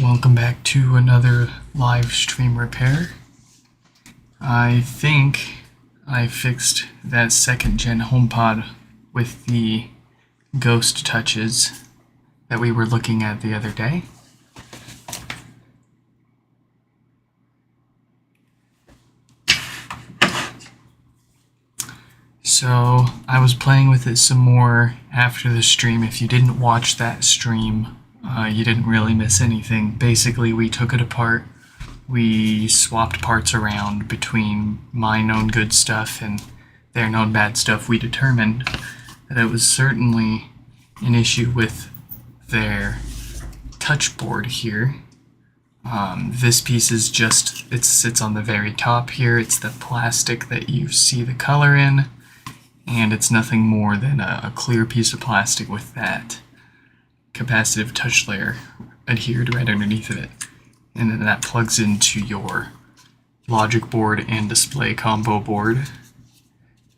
Welcome back to another live stream repair. I think I fixed that second gen HomePod with the ghost touches that we were looking at the other day. So I was playing with it some more after the stream. If you didn't watch that stream, you didn't really miss anything. Basically, we took it apart. We swapped parts around between my known good stuff and their known bad stuff. We determined that it was certainly an issue with their touch board here. This piece is just, it sits on the very top here. It's the plastic that you see the color in, and it's nothing more than a clear piece of plastic with that capacitive touch layer adhered right underneath of it. And then that plugs into your logic board and display combo board.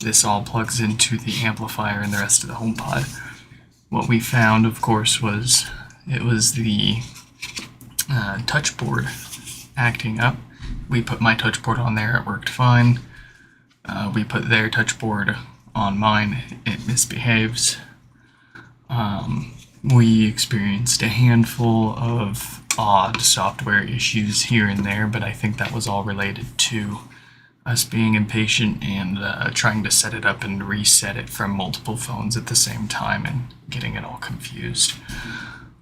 This all plugs into the amplifier and the rest of the HomePod. What we found, of course, was it was the touch board acting up. We put my touch board on there, it worked fine. We put their touch board on mine, it misbehaves. We experienced a handful of odd software issues here and there, but I think that was all related to us being impatient and trying to set it up and reset it from multiple phones at the same time and getting it all confused.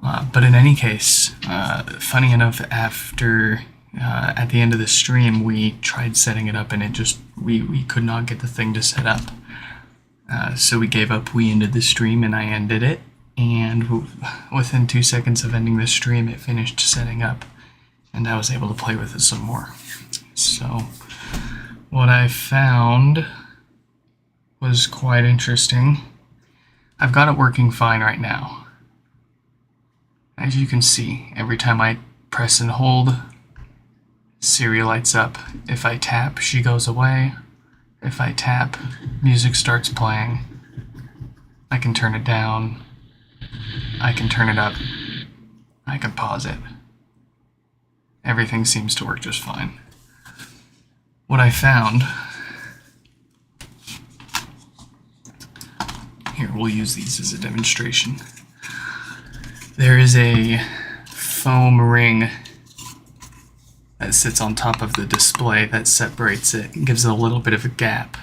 But in any case, funny enough, after at the end of the stream, we tried setting it up and it just, we could not get the thing to set up. So we gave up, we ended the stream and I ended it. And within 2 seconds of ending the stream, it finished setting up, and I was able to play with it some more. So what I found was quite interesting. I've got it working fine right now. As you can see, every time I press and hold, Siri lights up. If I tap, she goes away. If I tap, music starts playing. I can turn it down. I can turn it up. I can pause it. Everything seems to work just fine. What I found, here, we'll use these as a demonstration. There is a foam ring that sits on top of the display that separates it and gives it a little bit of a gap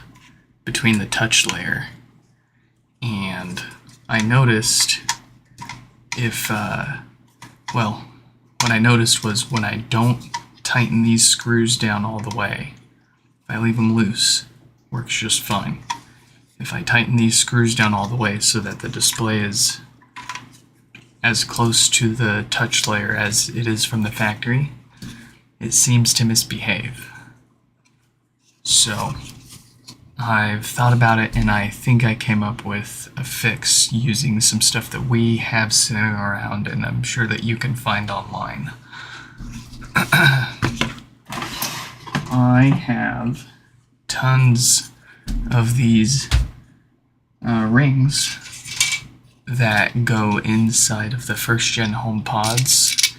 between the touch layer. And I noticed what I noticed was when I don't tighten these screws down all the way, if I leave them loose, works just fine. If I tighten these screws down all the way so that the display is as close to the touch layer as it is from the factory, it seems to misbehave. So I've thought about it, and I think I came up with a fix using some stuff that we have sitting around, and I'm sure that you can find online. I have tons of these rings that go inside of the first gen HomePods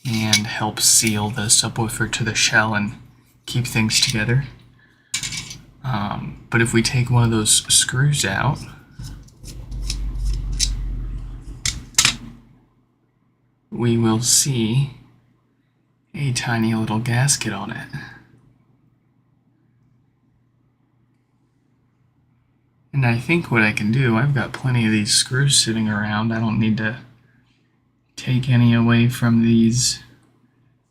and help seal the subwoofer to the shell and keep things together. But if we take one of those screws out, we will see a tiny little gasket on it. And I think what I can do, I've got plenty of these screws sitting around. I don't need to take any away from these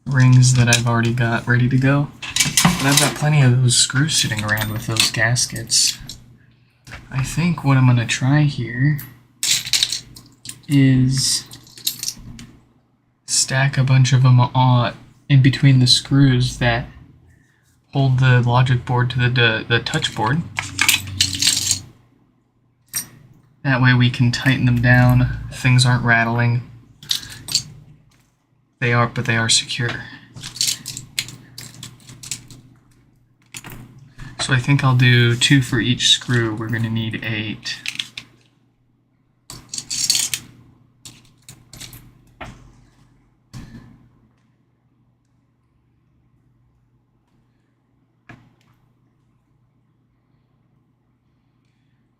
rings that I've already got ready to go. But I've got plenty of those screws sitting around with those gaskets. I think what I'm going to try here is stack a bunch of them on in between the screws that hold the logic board to the touch board. That way we can tighten them down. Things aren't rattling. They are secure. So I think I'll do 2 for each screw. We're going to need 8.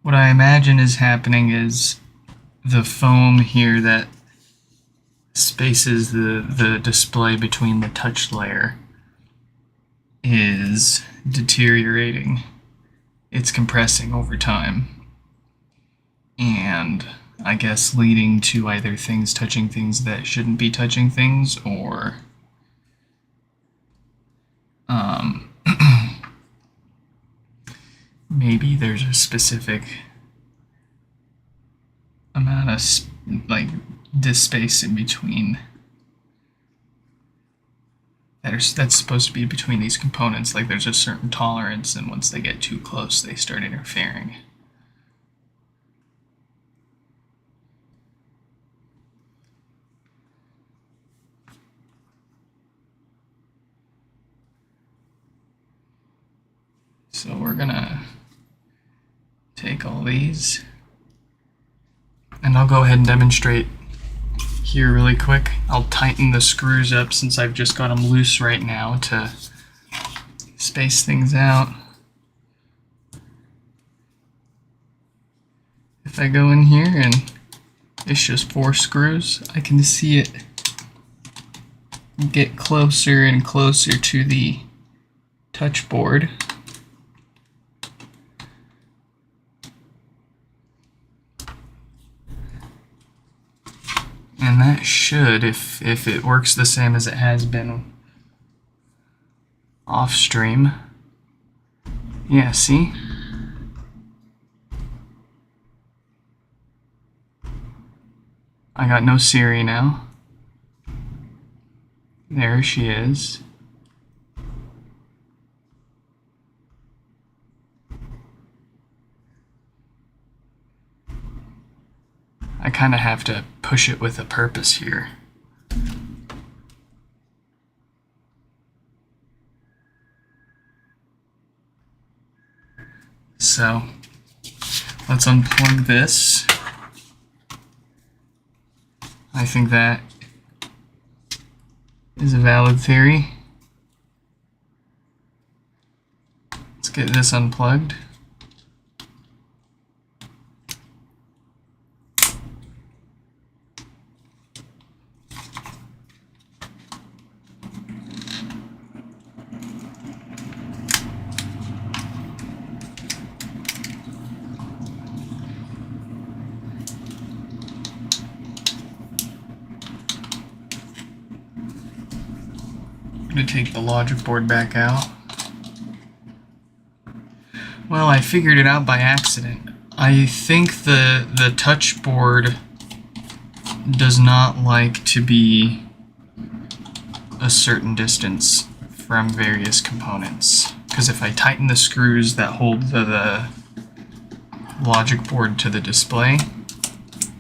What I imagine is happening is the foam here that spaces the display between the touch layer is deteriorating. It's compressing over time. And I guess leading to either things touching things that shouldn't be touching things, or maybe there's a specific amount of disk space in between that's supposed to be between these components. Like there's a certain tolerance, and once they get too close, they start interfering. So we're gonna take all these, and I'll go ahead and demonstrate here really quick. I'll tighten the screws up since I've just got them loose right now to space things out. If I go in here and it's just 4 screws, I can see it get closer and closer to the touch board. And that should, if it works the same as it has been off stream. Yeah, see? I got no Siri now. There she is. I kind of have to push it with a purpose here. So let's unplug this. I think that is a valid theory. Let's get this unplugged. I'm going to take the logic board back out. Well, I figured it out by accident. I think the touch board does not like to be a certain distance from various components. Because if I tighten the screws that hold the logic board to the display,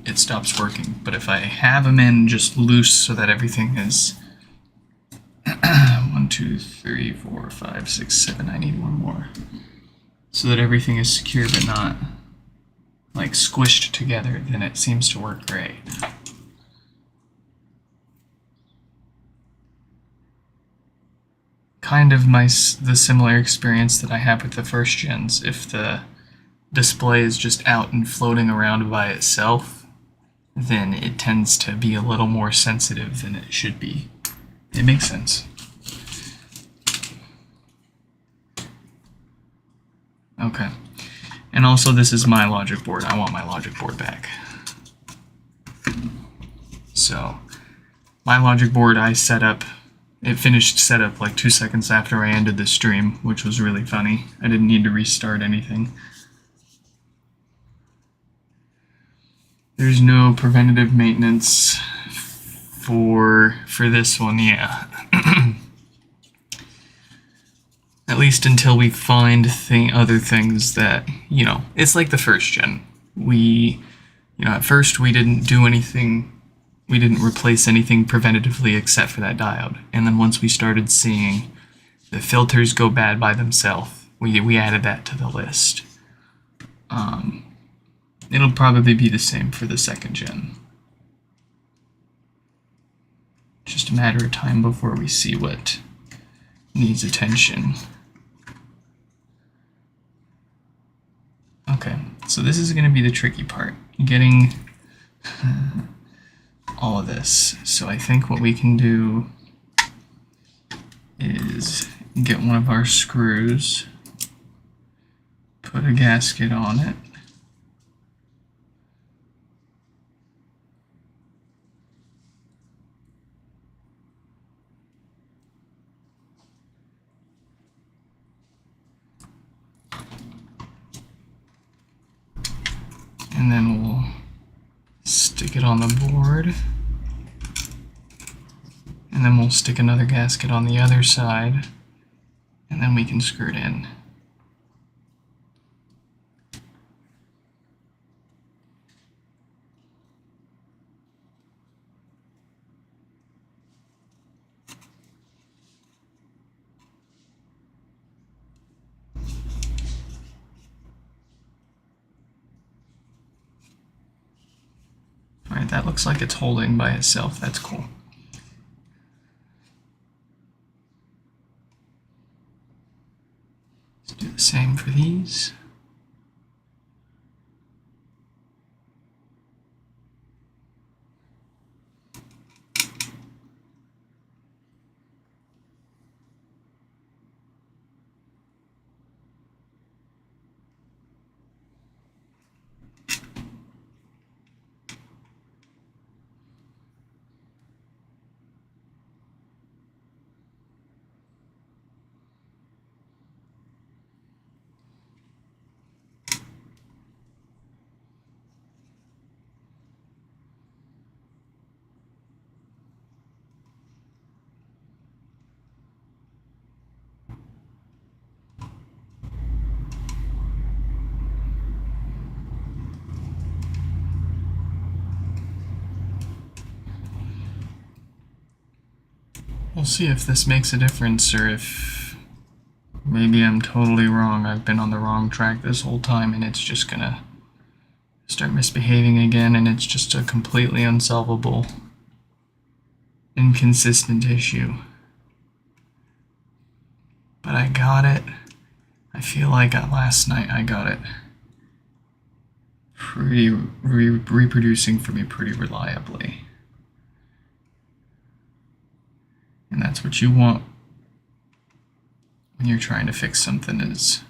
it stops working. But if I have them in just loose so that everything is 1, 2, 3, 4, 5, 6, 7, I need one more. So that everything is secure but not like squished together, then it seems to work great. Kind of the similar experience that I have with the first gens. If the display is just out and floating around by itself, then it tends to be a little more sensitive than it should be. It makes sense. Okay. And also, this is my logic board. I want my logic board back. So, my logic board I set up, it finished setup like 2 seconds after I ended the stream, which was really funny. I didn't need to restart anything. There's no preventative maintenance for this one, yeah. At least until we find other things that, it's like the first gen. At first we didn't do anything, we didn't replace anything preventatively except for that diode. And then once we started seeing the filters go bad by themselves, we added that to the list. It'll probably be the same for the second gen. Just a matter of time before we see what needs attention. Okay, So this is going to be the tricky part, getting all of this. So I think what we can do is get one of our screws, put a gasket on it, and then we'll stick it on the board, and then we'll stick another gasket on the other side, and then we can screw it in. Alright, that looks like it's holding by itself. That's cool. Let's do the same for these. We'll see if this makes a difference, or if maybe I'm totally wrong. I've been on the wrong track this whole time and it's just gonna start misbehaving again, and it's just a completely unsolvable, inconsistent issue. But I got it. I feel like last night I got it reproducing for me pretty reliably. And that's what you want when you're trying to fix something, is,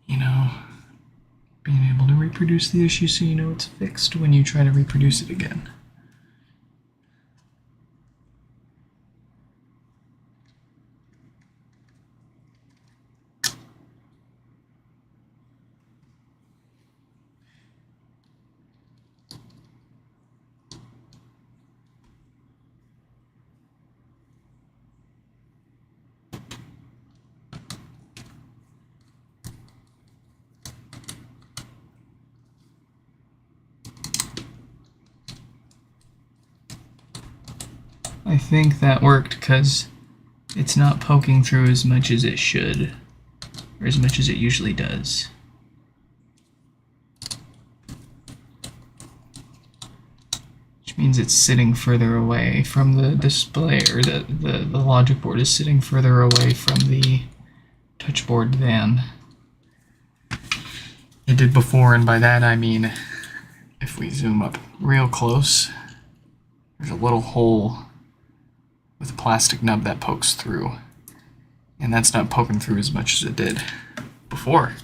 you know, being able to reproduce the issue so you know it's fixed when you try to reproduce it again. I think that worked because it's not poking through as much as it should, or as much as it usually does. Which means it's sitting further away from the display, or the logic board is sitting further away from the touch board than it did before. And by that I mean, if we zoom up real close, there's a little hole with a plastic nub that pokes through, and that's not poking through as much as it did before.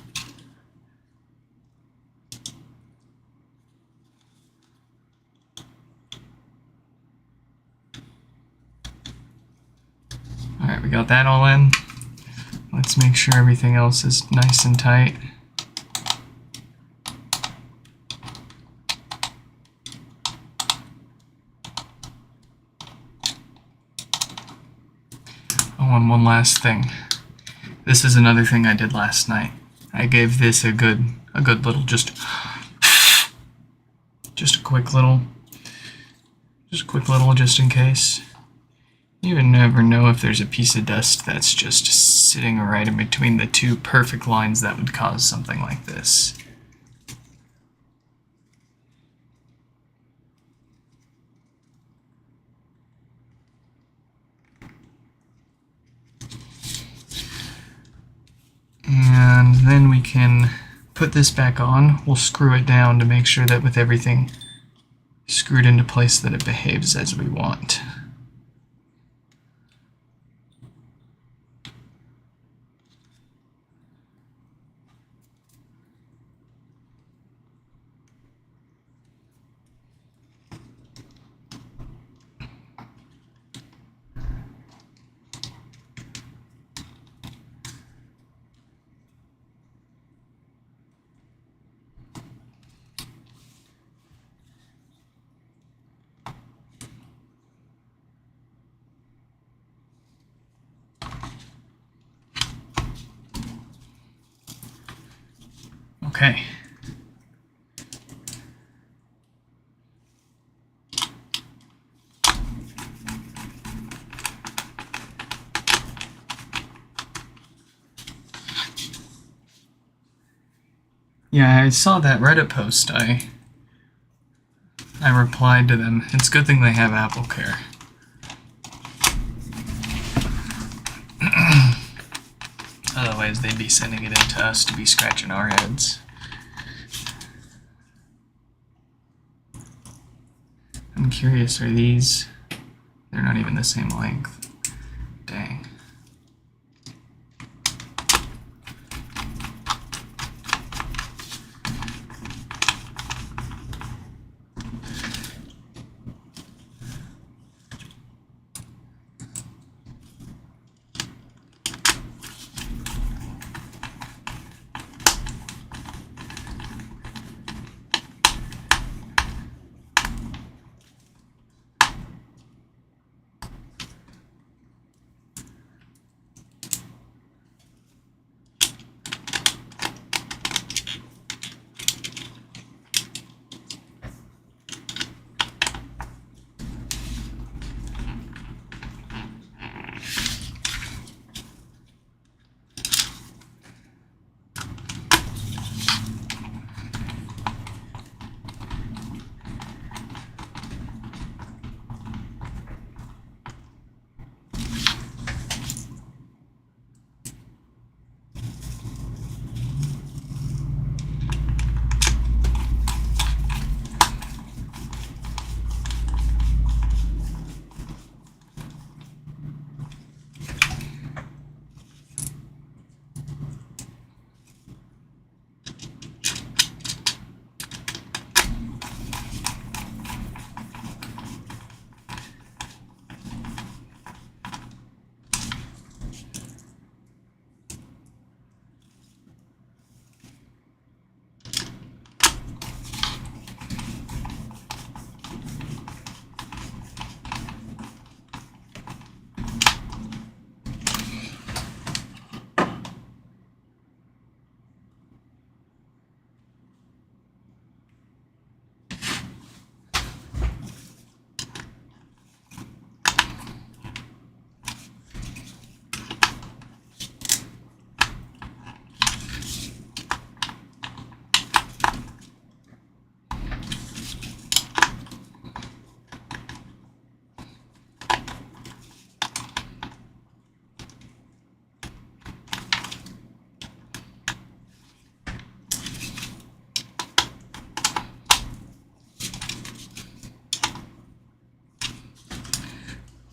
Alright, we got that all in. Let's make sure everything else is nice and tight. Oh, and one last thing. This is another thing I did last night. I gave this a good little just a quick little just in case. You would never know if there's a piece of dust that's just sitting right in between the two perfect lines that would cause something like this. And then we can put this back on. We'll screw it down to make sure that with everything screwed into place that it behaves as we want. Okay. Yeah, I saw that Reddit post. I replied to them. It's a good thing they have Apple Care. Otherwise, they'd be sending it in to us to be scratching our heads. I'm curious, are these... They're not even the same length. Dang.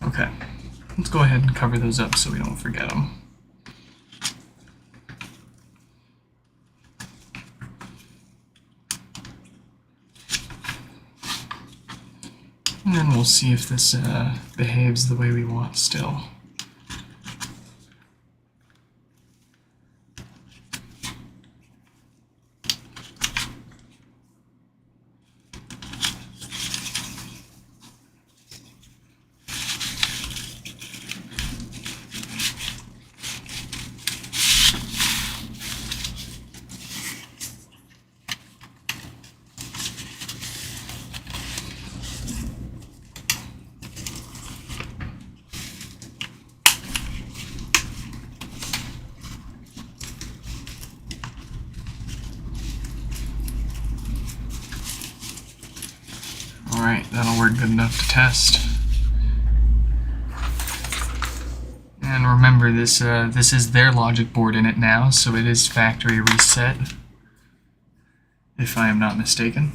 Okay, let's go ahead and cover those up so we don't forget them. And then we'll see if this behaves the way we want still. Alright, that'll work good enough to test. And remember, this is their logic board in it now, so it is factory reset, if I am not mistaken.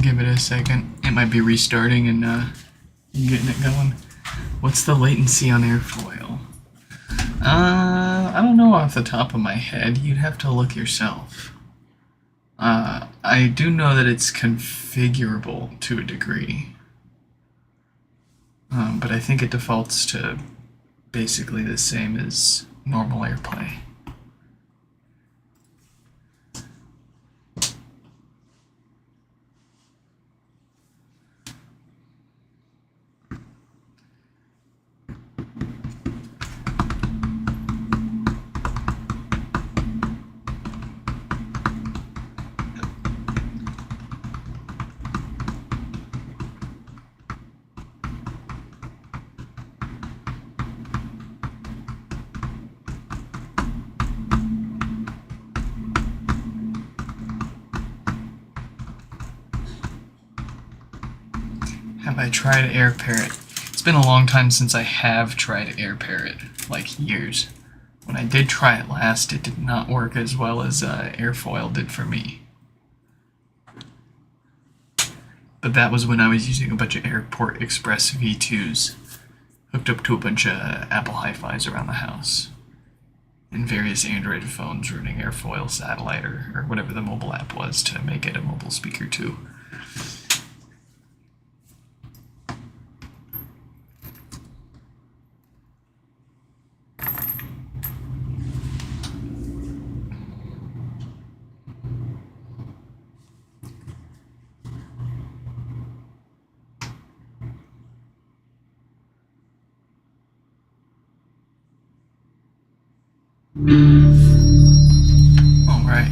Give it a second. It might be restarting and getting it going. What's the latency on airfoil? I don't know off the top of my head. You'd have to look yourself. I do know that it's configurable to a degree. But I think it defaults to basically the same as normal AirPlay. Have I tried AirParrot? It's been a long time since I have tried AirParrot, like years. When I did try it last, it did not work as well as airfoil did for me. But that was when I was using a bunch of Airport Express V2s, hooked up to a bunch of Apple Hi-Fis around the house, and various Android phones running airfoil satellite or whatever the mobile app was to make it a mobile speaker too. Alright,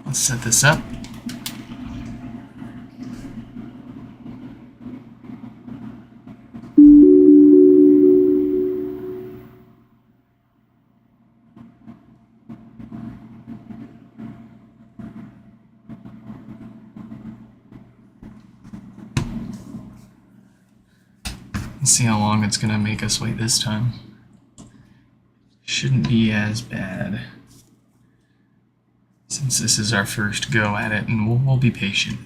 let's set this up. Let's see how long it's going to make us wait this time. Shouldn't be as bad, since this is our first go at it, and we'll be patient.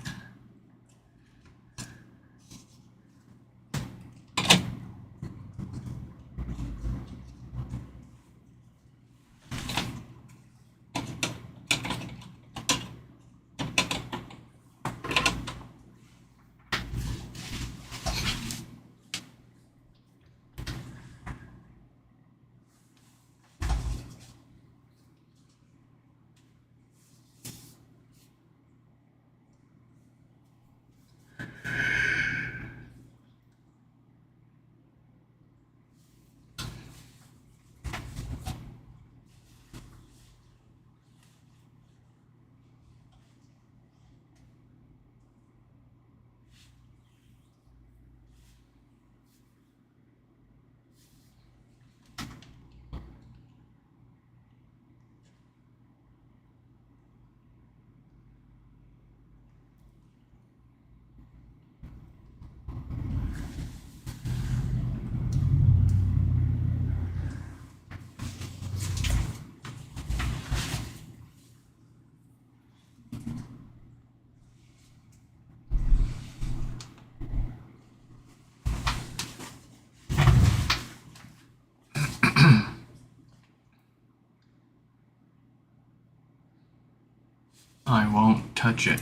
I won't touch it.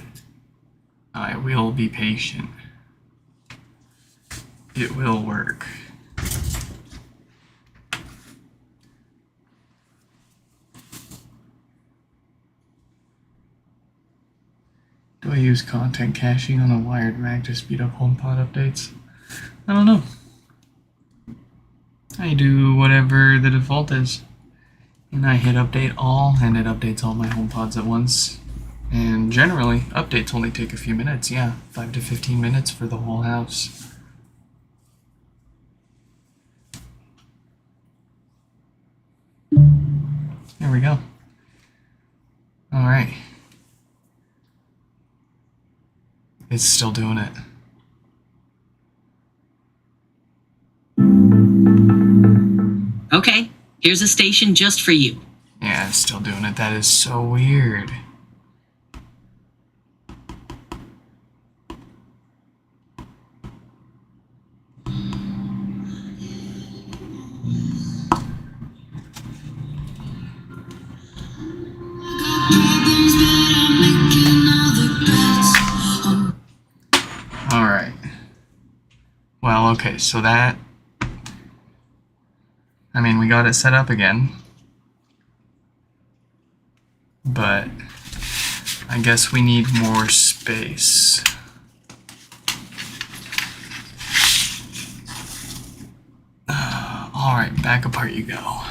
I will be patient. it will work. Do I use content caching on a wired Mac to speed up HomePod updates? I don't know. I do whatever the default is. And I hit update all, and it updates all my HomePods at once. And generally, updates only take a few minutes, 5 to 15 minutes for the whole house. There we go. Alright. It's still doing it. Okay, here's a station just for you. Yeah, it's still doing it. That is so weird. Alright. Well, okay, so that... I mean, we got it set up again. But I guess we need more space. Alright, back apart you go.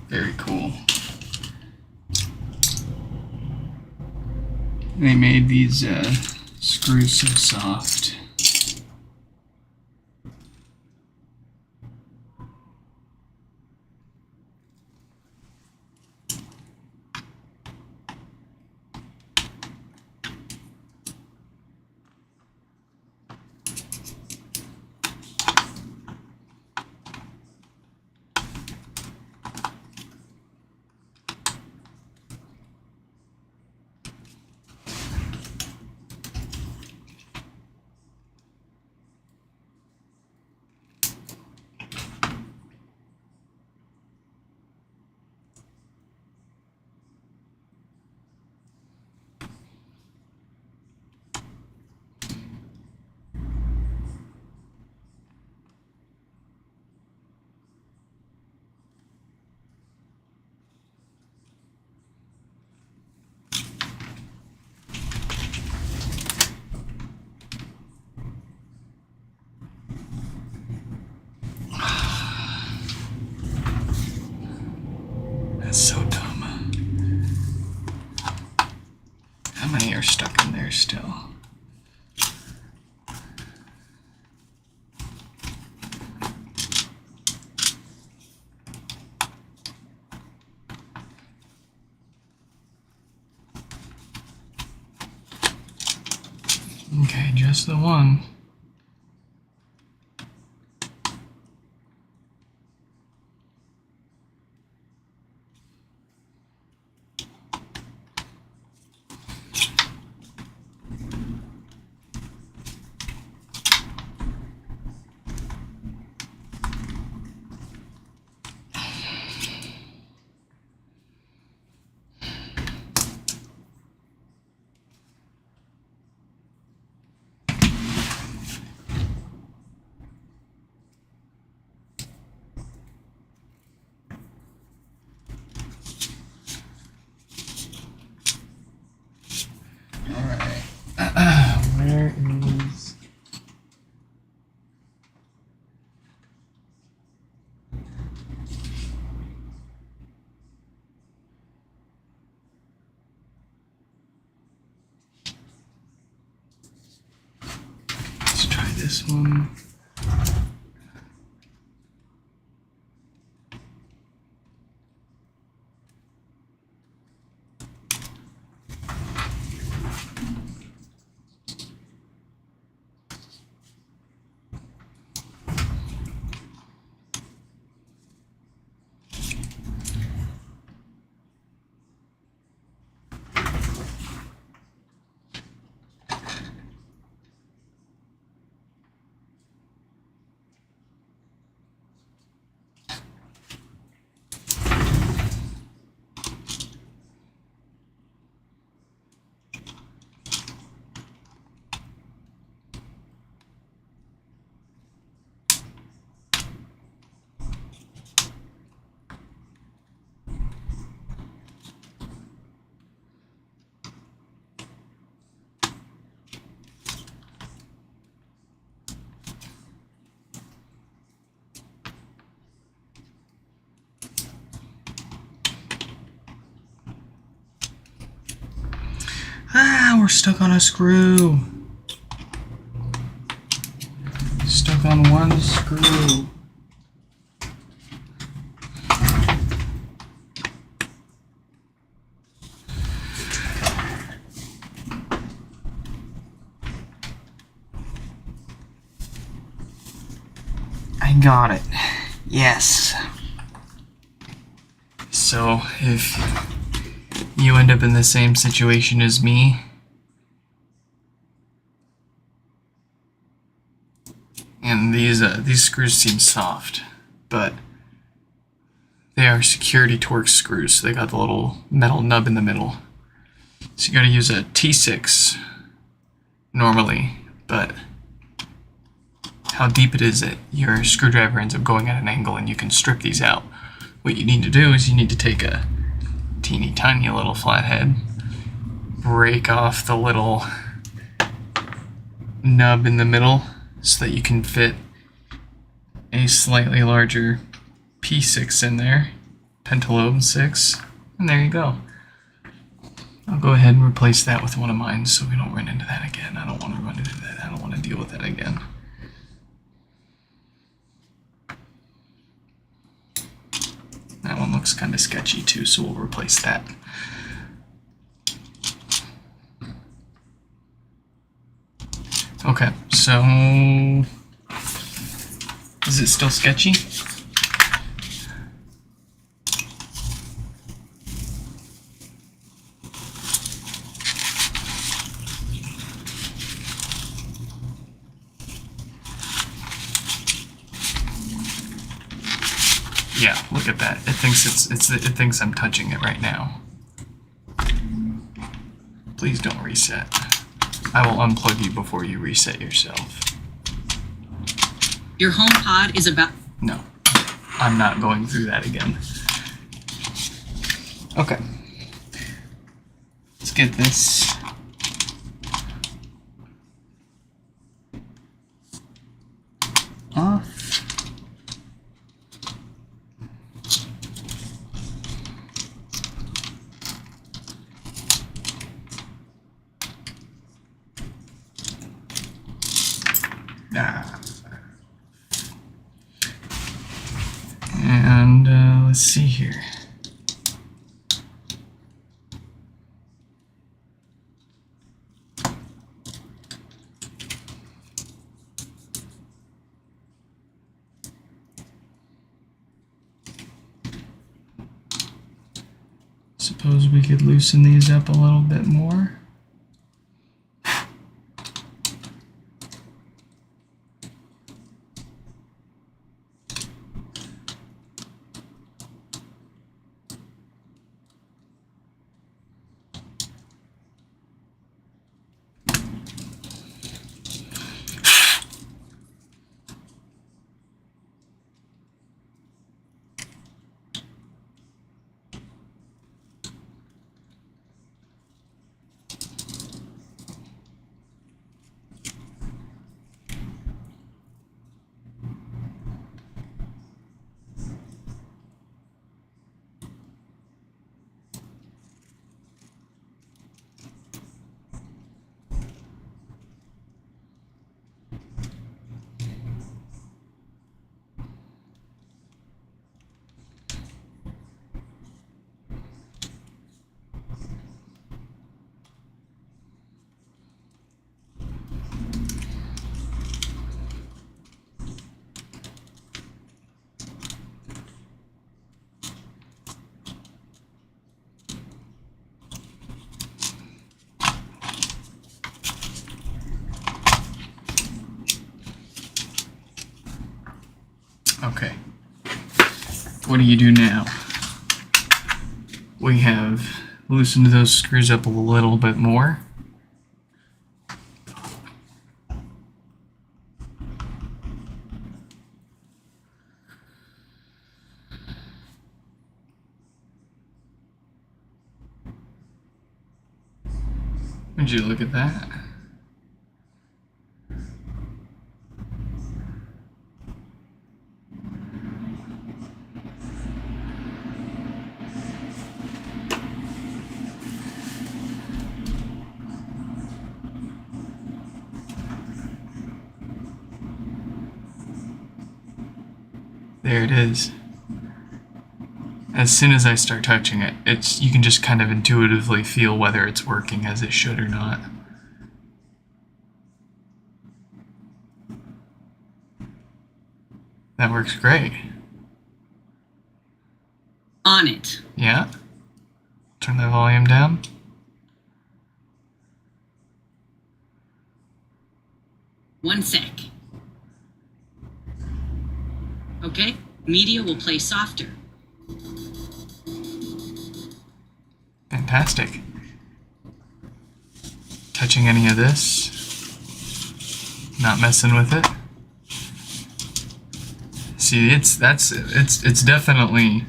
Very cool. They made these screws so soft. are stuck in there still. Okay, just the one. Where is... Let's try this one. We're stuck on a screw. Stuck on one screw. I got it. Yes. So if you end up in the same situation as me, and these screws seem soft, but they are security Torx screws, so they got the little metal nub in the middle. So you gotta use a T6 normally, but how deep it is that your screwdriver ends up going at an angle and you can strip these out. What you need to do is you need to take a teeny tiny little flathead, break off the little nub in the middle so that you can fit a slightly larger P6 in there, pentalobe 6, and there you go. I'll go ahead and replace that with one of mine so we don't run into that again. I don't want to run into that. I don't want to deal with that again. That one looks kind of sketchy too, so we'll replace that. Okay, so is it still sketchy? Yeah, look at that. It thinks it thinks I'm touching it right now. Please don't reset. I will unplug you before you reset yourself. Your HomePod is about... No, I'm not going through that again. Okay. Let's get this. Off. And let's see here. Suppose we could loosen these up a little bit more. Okay. What do you do now? We have loosened those screws up a little bit more. Would you look at that? There it is. As soon as I start touching it, you can just kind of intuitively feel whether it's working as it should or not. That works great. On it. Yeah? Turn the volume down. One sec. Okay, media will play softer. Fantastic. Touching any of this? Not messing with it? See, it's definitely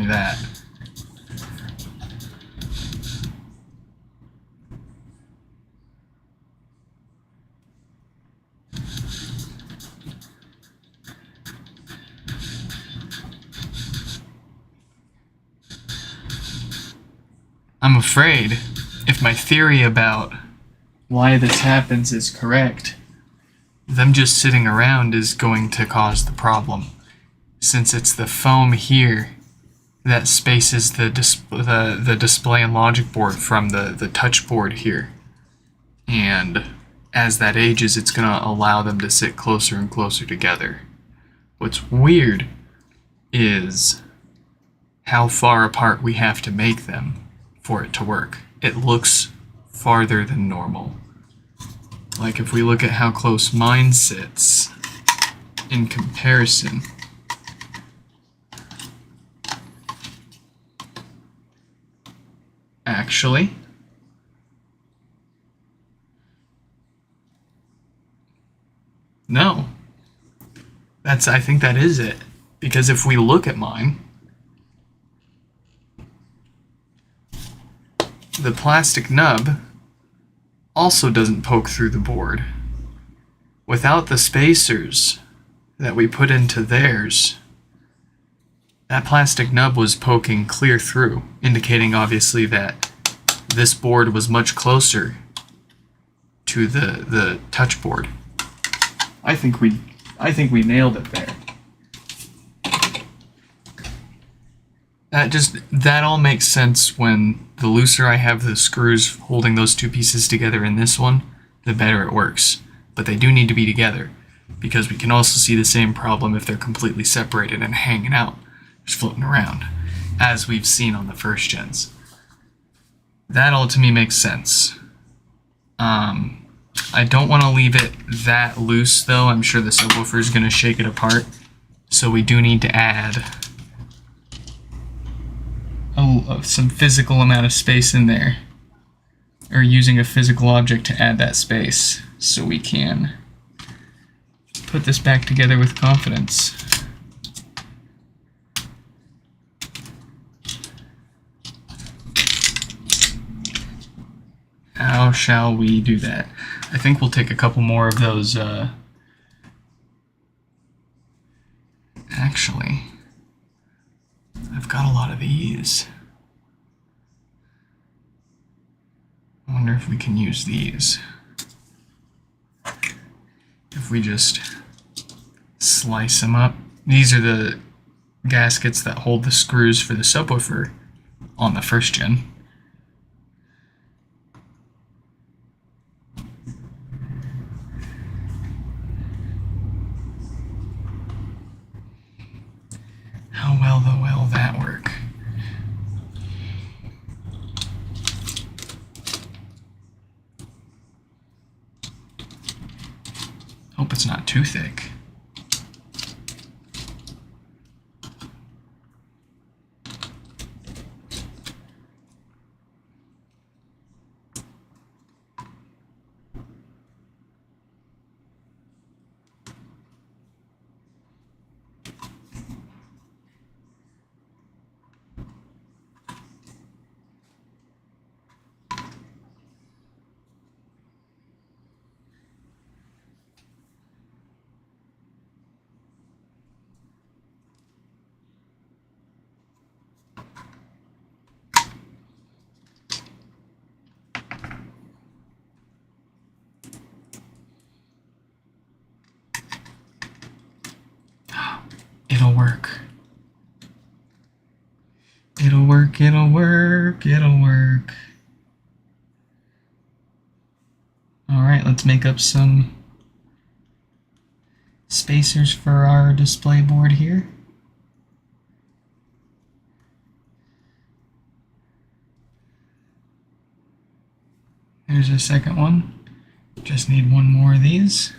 that. I'm afraid if my theory about why this happens is correct, them just sitting around is going to cause the problem, since it's the foam here that spaces the display and logic board from the touch board here. And as that ages, it's going to allow them to sit closer and closer together. What's weird is how far apart we have to make them for it to work. It looks farther than normal. Like if we look at how close mine sits in comparison, actually, no. I think that is it. Because if we look at mine, the plastic nub also doesn't poke through the board. Without the spacers that we put into theirs, that plastic nub was poking clear through, indicating obviously that this board was much closer to the touch board. I think we nailed it there. That all makes sense when the looser I have the screws holding those two pieces together in this one, the better it works. But they do need to be together, because we can also see the same problem if they're completely separated and hanging out, just floating around, as we've seen on the first gens. That all to me makes sense. I don't want to leave it that loose though. I'm sure the subwoofer is going to shake it apart. So we do need to add some physical amount of space in there. Or using a physical object to add that space. So we can put this back together with confidence. How shall we do that? I think we'll take a couple more of those, actually, I've got a lot of these. I wonder if we can use these. If we just slice them up. These are the gaskets that hold the screws for the subwoofer on the first gen. How well will that work? Hope it's not too thick. It'll work. It'll work, it'll work, it'll work. Alright, let's make up some spacers for our display board here. There's a second one. Just need one more of these.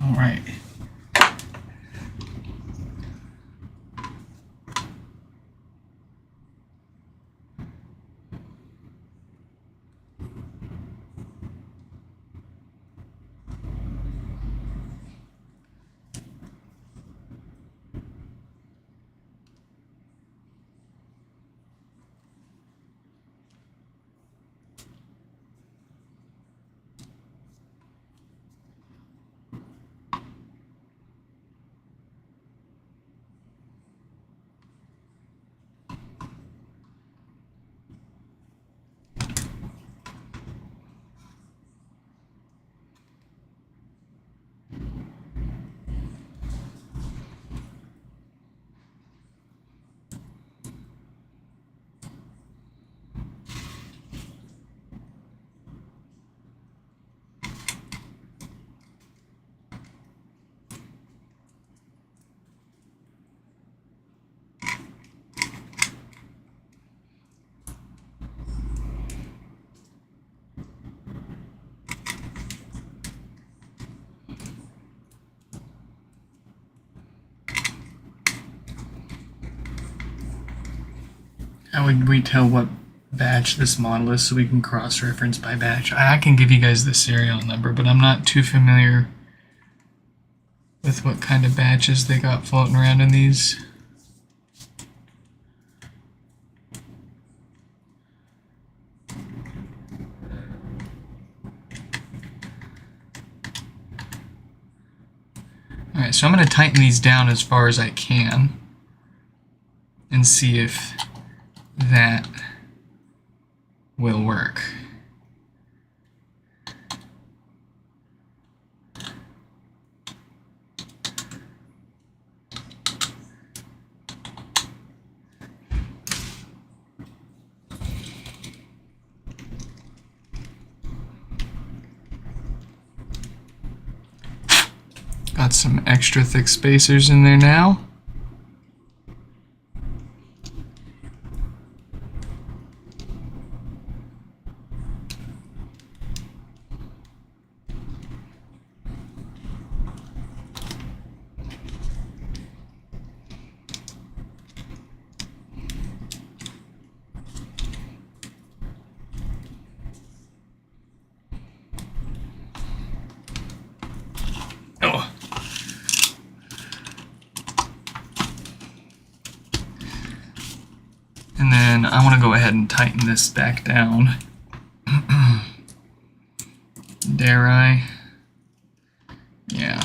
All right. How would we tell what batch this model is so we can cross-reference by batch? I can give you guys the serial number, but I'm not too familiar with what kind of batches they got floating around in these. Alright, so I'm going to tighten these down as far as I can and see if that will work. Got some extra thick spacers in there now. Oh. And then I want to go ahead and tighten this back down. Dare I? Yeah.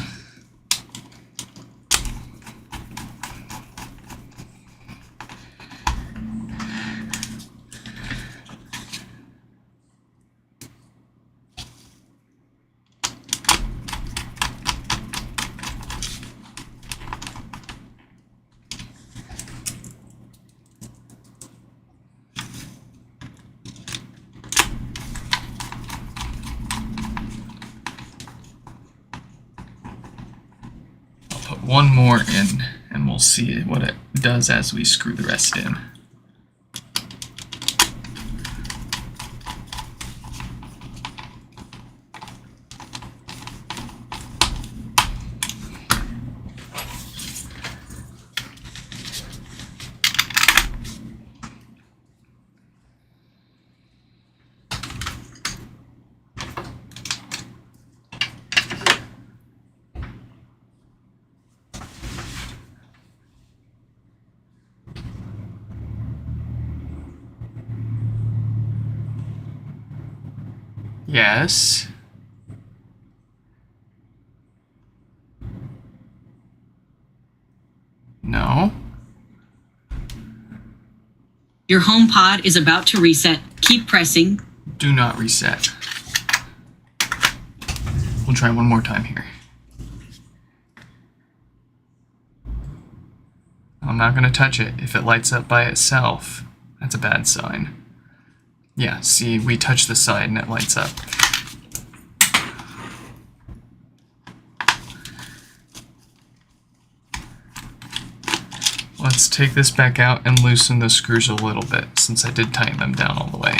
Put one more in and we'll see what it does as we screw the rest in. Yes. No. Your HomePod is about to reset. Keep pressing. Do not reset. We'll try one more time here. I'm not going to touch it. If it lights up by itself, that's a bad sign. Yeah, see, we touch the side and it lights up. Let's take this back out and loosen the screws a little bit, since I did tighten them down all the way.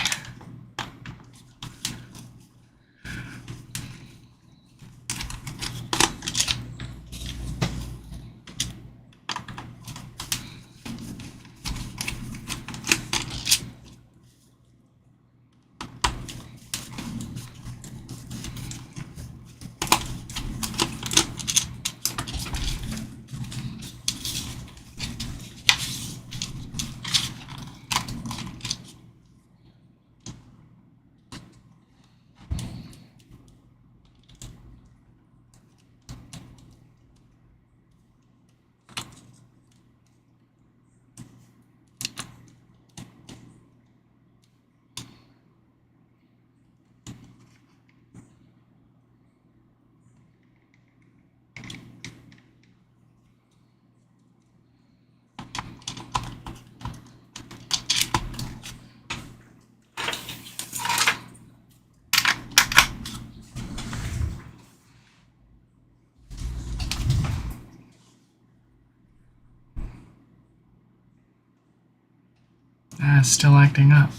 It's still acting up.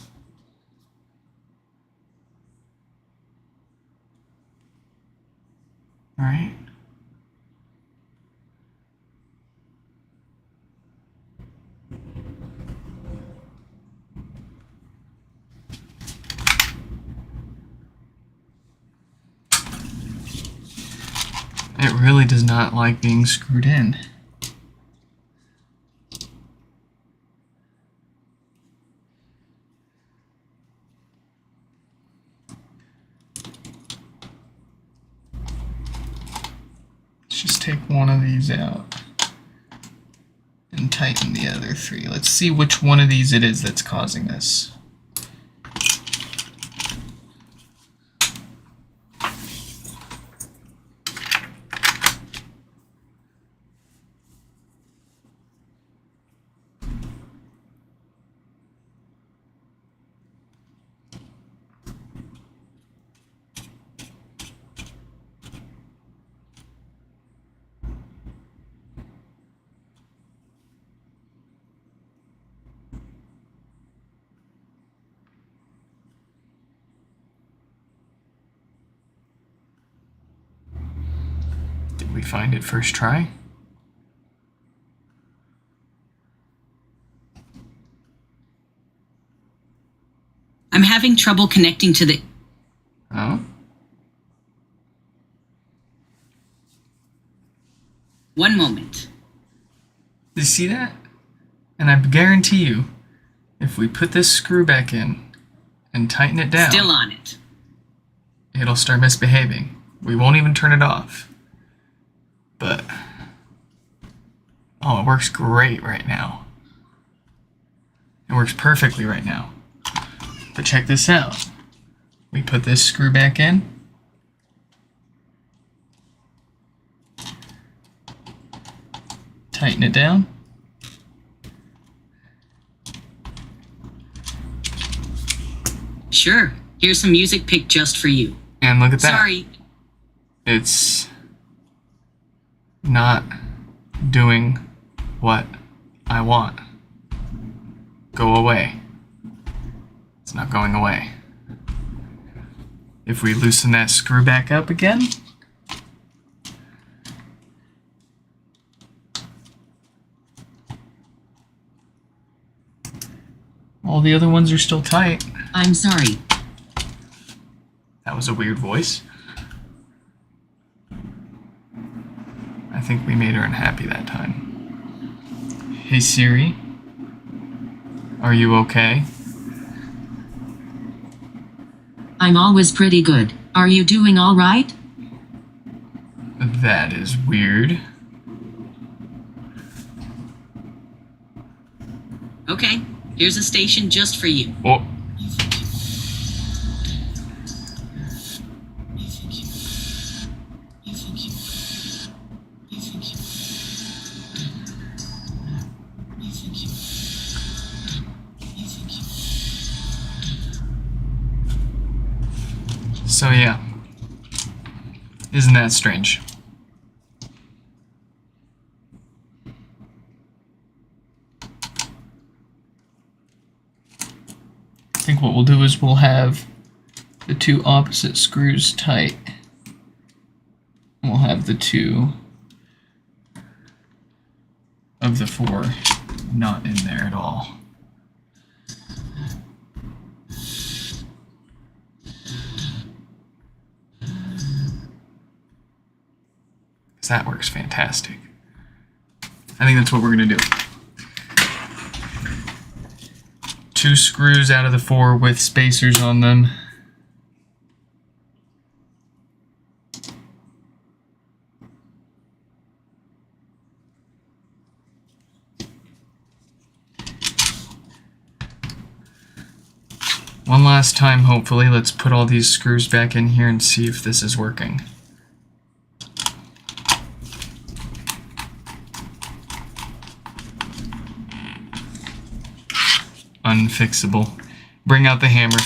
All right. It really does not like being screwed in. Let's just take one of these out and tighten the other three. Let's see which one of these it is that's causing this. Did we find it first try? I'm having trouble connecting to the... Oh? One moment. You see that? And I guarantee you, if we put this screw back in and tighten it down, Still on it. it'll start misbehaving. We won't even turn it off. But, oh, it works great right now. It works perfectly right now. But check this out. We put this screw back in. Tighten it down. Sure. Here's some music picked just for you. And look at that. Sorry. It's not doing what I want. Go away. It's not going away. If we loosen that screw back up again, all the other ones are still tight. I'm sorry. That was a weird voice. I think we made her unhappy that time. Hey Siri, are you okay? I'm always pretty good. Are you doing all right? That is weird. Okay. Here's a station just for you. Oh. So yeah, isn't that strange? I think what we'll do is we'll have the two opposite screws tight. And we'll have the two of the four not in there at all. That works fantastic. I think that's what we're going to do. Two screws out of the four with spacers on them. One last time, hopefully. Let's put all these screws back in here and see if this is working. Unfixable. Bring out the hammer.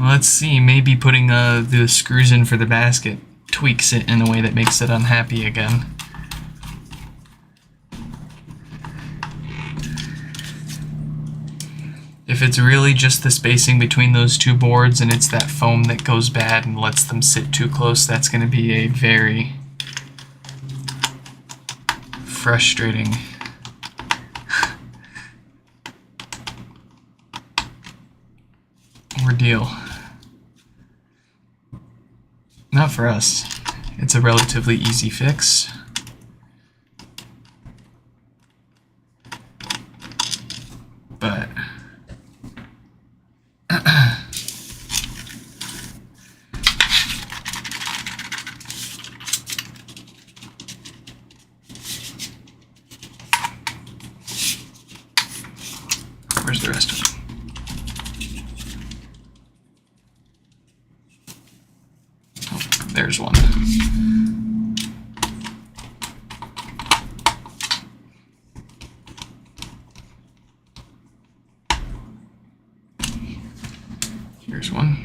Let's see, maybe putting the screws in for the basket tweaks it in a way that makes it unhappy again. If it's really just the spacing between those two boards and it's that foam that goes bad and lets them sit too close, that's going to be a very frustrating ordeal. Not for us. It's a relatively easy fix. But where's the rest of them? Oh, there's one. Here's one.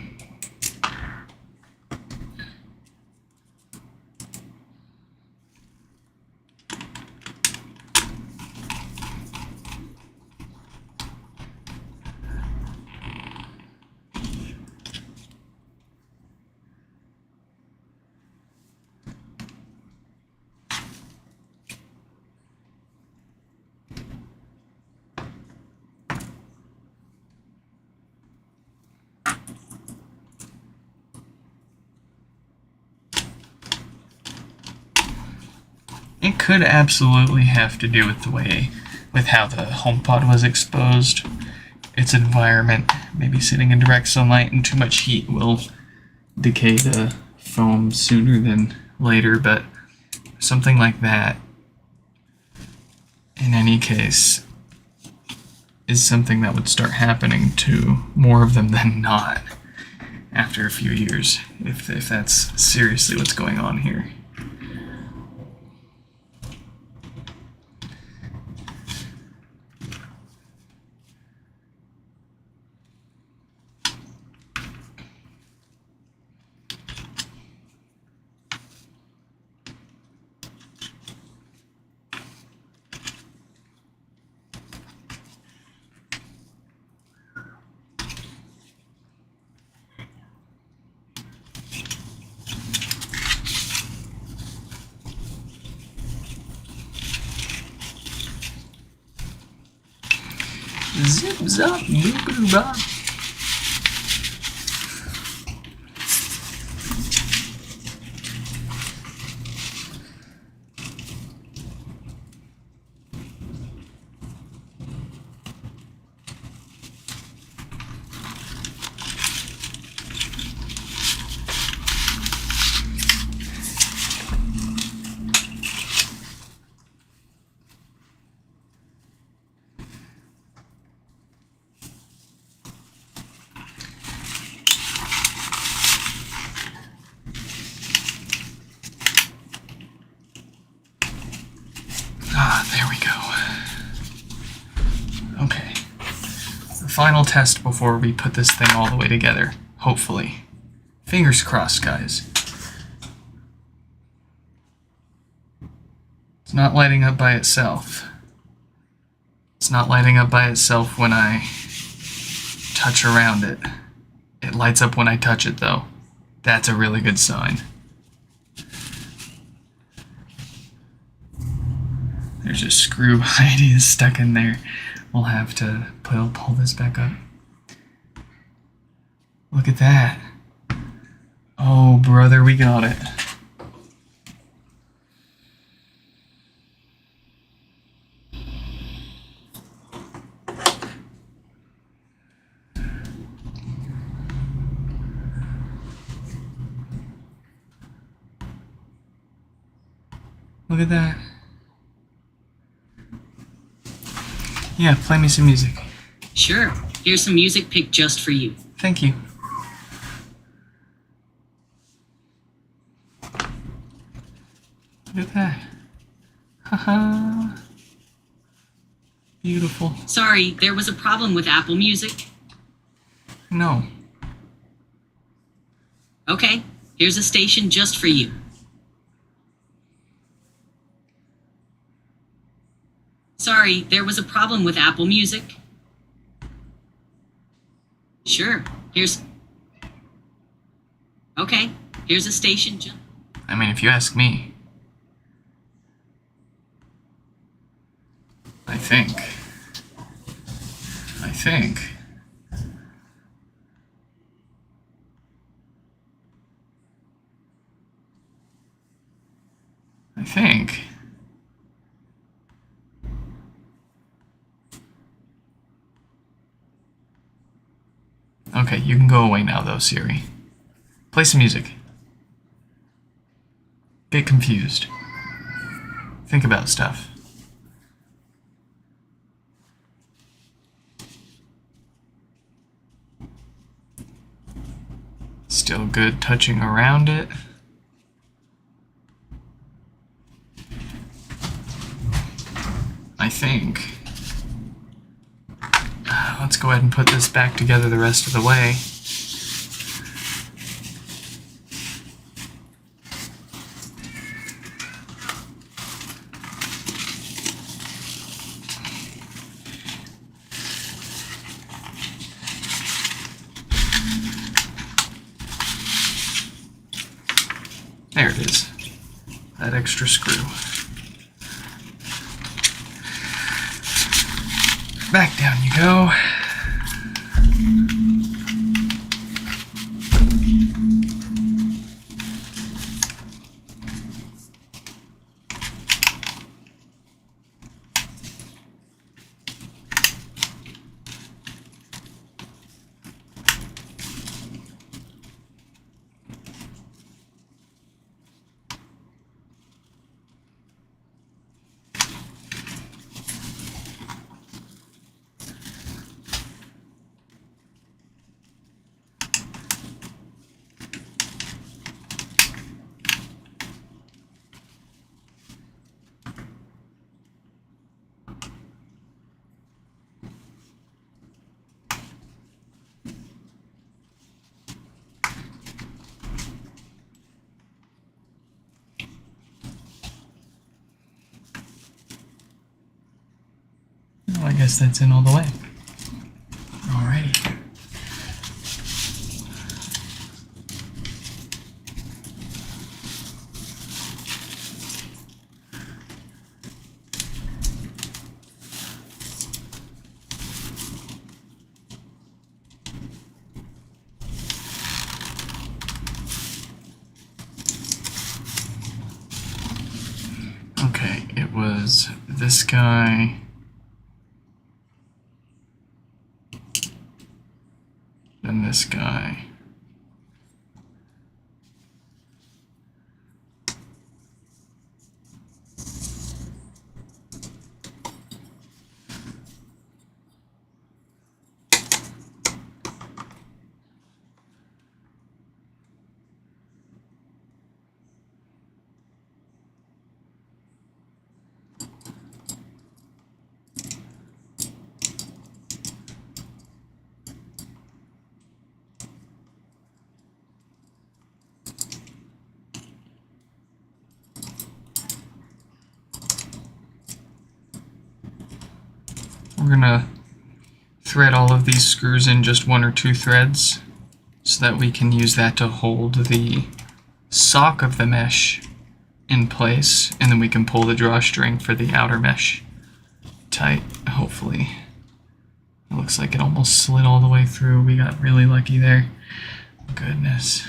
It could absolutely have to do with how the HomePod was exposed. Its environment, maybe sitting in direct sunlight and too much heat will decay the foam sooner than later, but something like that, in any case, is something that would start happening to more of them than not after a few years, if that's seriously what's going on here. Zip zop, boop bop. There we go. Okay. The final test before we put this thing all the way together. Hopefully. Fingers crossed, guys. It's not lighting up by itself. It's not lighting up by itself when I touch around it. It lights up when I touch it, though. That's a really good sign. There's a screw Heidi is stuck in there. We'll have to pull this back up. Look at that. Oh, brother, we got it. Look at that. Yeah, play me some music. Sure. Here's some music picked just for you. Thank you. Look at that. Haha. Beautiful. Sorry, there was a problem with Apple Music. No. Okay, here's a station just for you. Sorry, there was a problem with Apple Music. Sure, here's... Okay, here's a station just... I mean, if you ask me. I think. think. Okay, you can go away now though, Siri. Play some music. Get confused. Think about stuff. Still good touching around it. I think. Let's go ahead and put this back together the rest of the way. There it is. That extra screw. Back down you go. Well, I guess that's in all the way. Alrighty. Okay, it was this guy. Then this guy. We're gonna thread all of these screws in just 1 or 2 threads so that we can use that to hold the sock of the mesh in place, and then we can pull the drawstring for the outer mesh tight, hopefully. It looks like it almost slid all the way through. We got really lucky there. Goodness.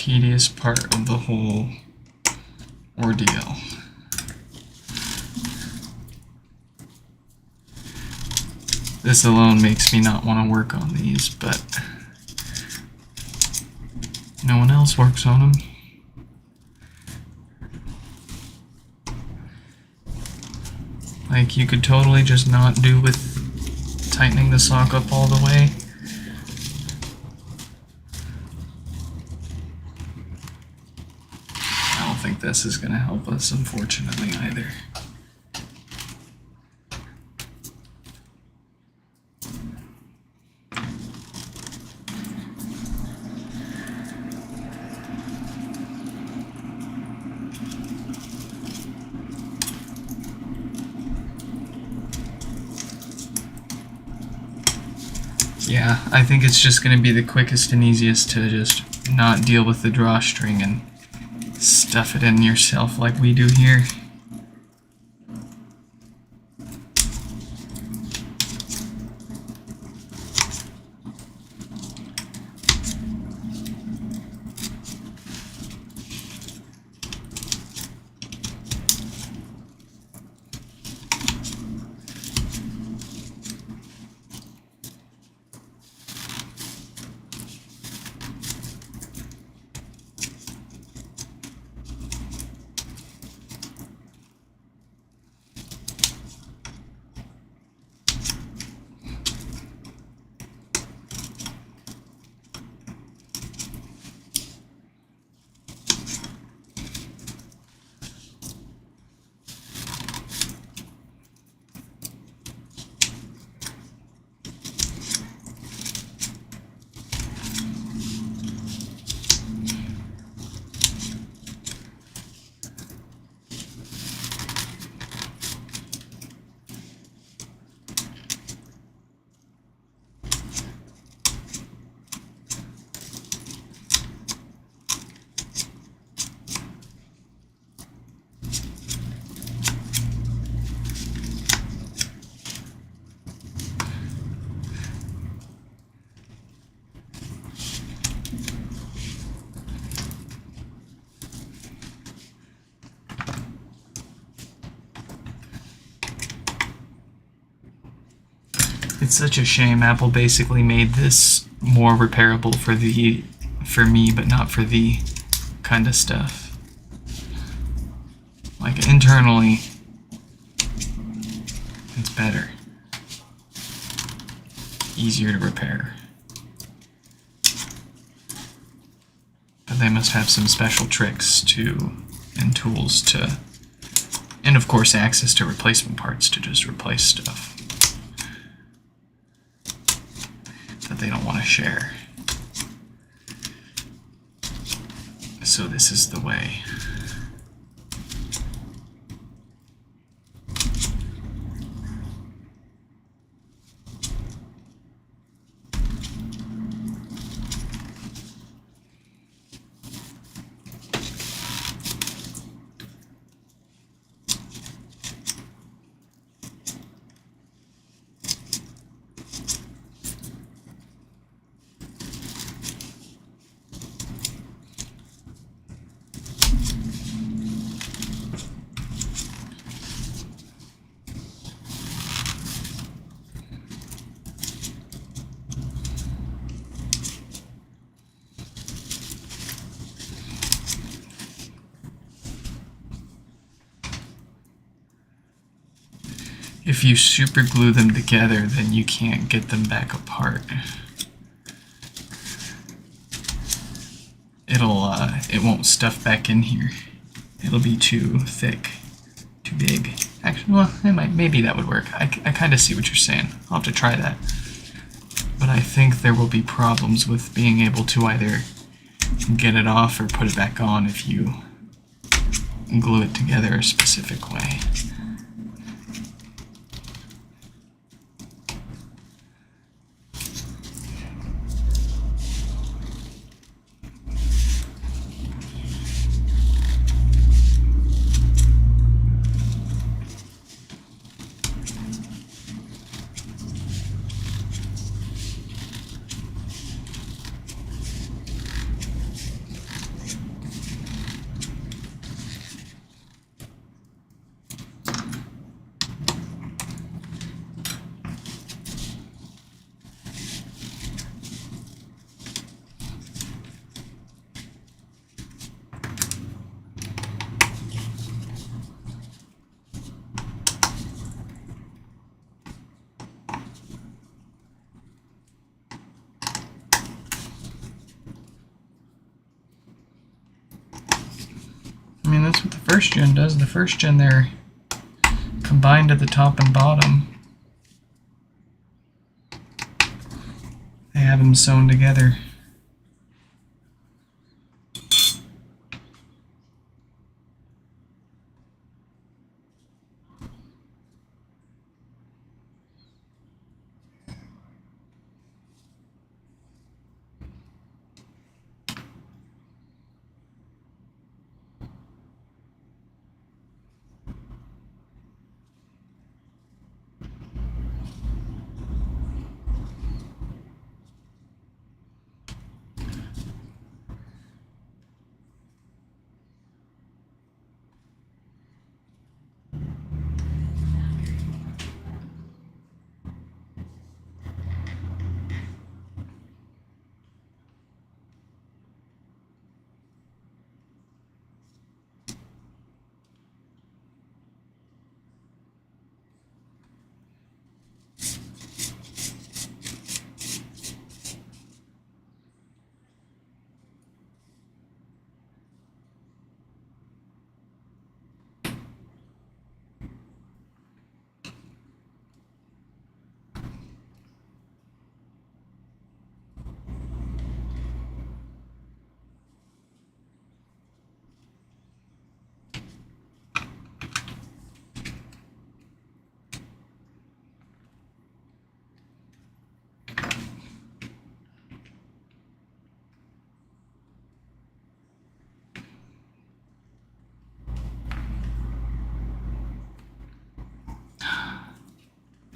tedious part of the whole ordeal. This alone makes me not want to work on these, but no one else works on them. Like, you could totally just not do with tightening the sock up all the way. I don't think this is going to help us, unfortunately, either. Yeah, I think it's just going to be the quickest and easiest to just not deal with the drawstring and stuff it in yourself like we do here. It's such a shame. Apple basically made this more repairable for me, but not for the kind of stuff. Like, internally, it's better. Easier to repair. But they must have some special tricks and tools to, and of course access to replacement parts to just replace stuff that they don't want to share. So this is the way. If you super glue them together, then you can't get them back apart. It won't stuff back in here. It'll be too thick, too big. Actually, well, maybe that would work. I kind of see what you're saying. I'll have to try that. But I think there will be problems with being able to either get it off or put it back on if you glue it together a specific way. that's what the first gen does. The first gen, they're combined at the top and bottom. They have them sewn together.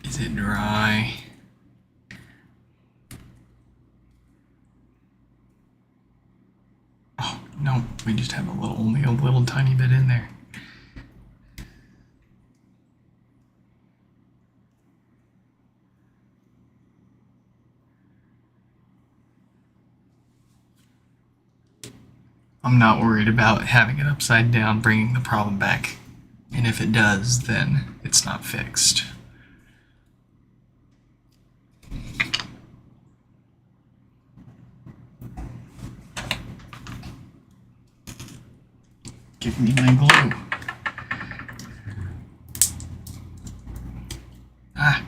Is it dry? Oh, no, we just have only a little tiny bit in there. I'm not worried about having it upside down, bringing the problem back. And if it does, then it's not fixed. Give me my glue. Ah.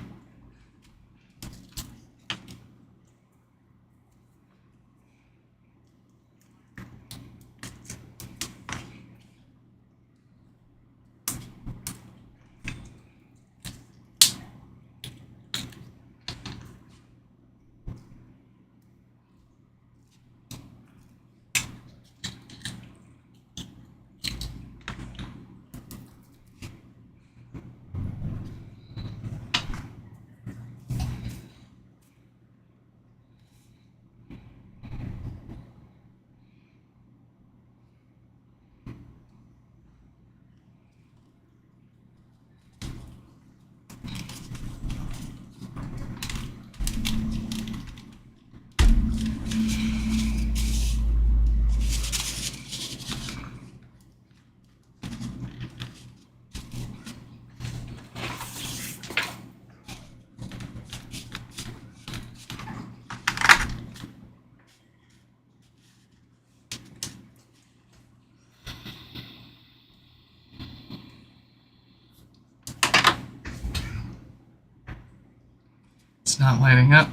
It's not lighting up.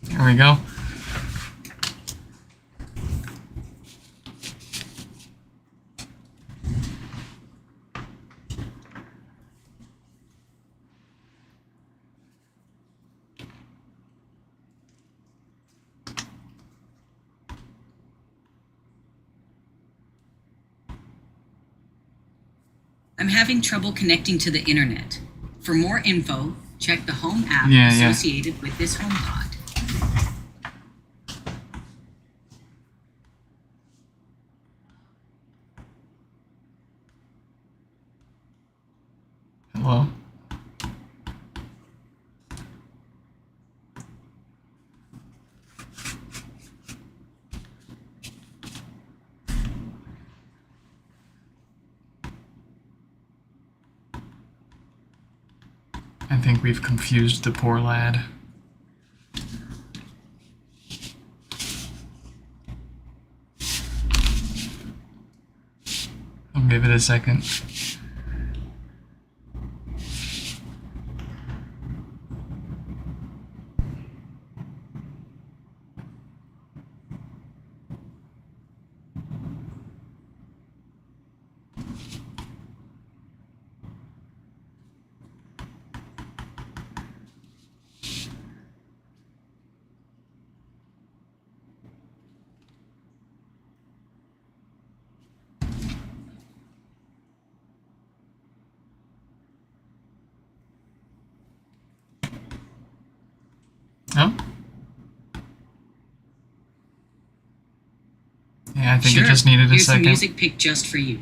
There we go. I'm having trouble connecting to the internet. For more info, check the Home app Yeah. associated with this HomePod. Hello? I think we've confused the poor lad. I'll give it a second. Oh? Yeah, I think Sure. it just needed a Here's second. some music picked just for you.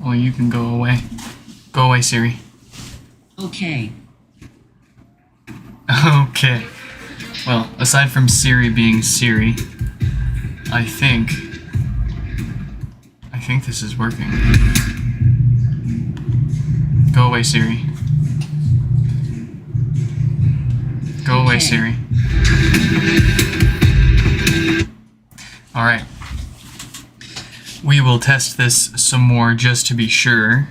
Well, you can go away. Go away, Siri. Okay. Okay. Well, aside from Siri being Siri, I think this is working. Go away, Siri. Go away, Okay. Siri. Alright. We will test this some more just to be sure,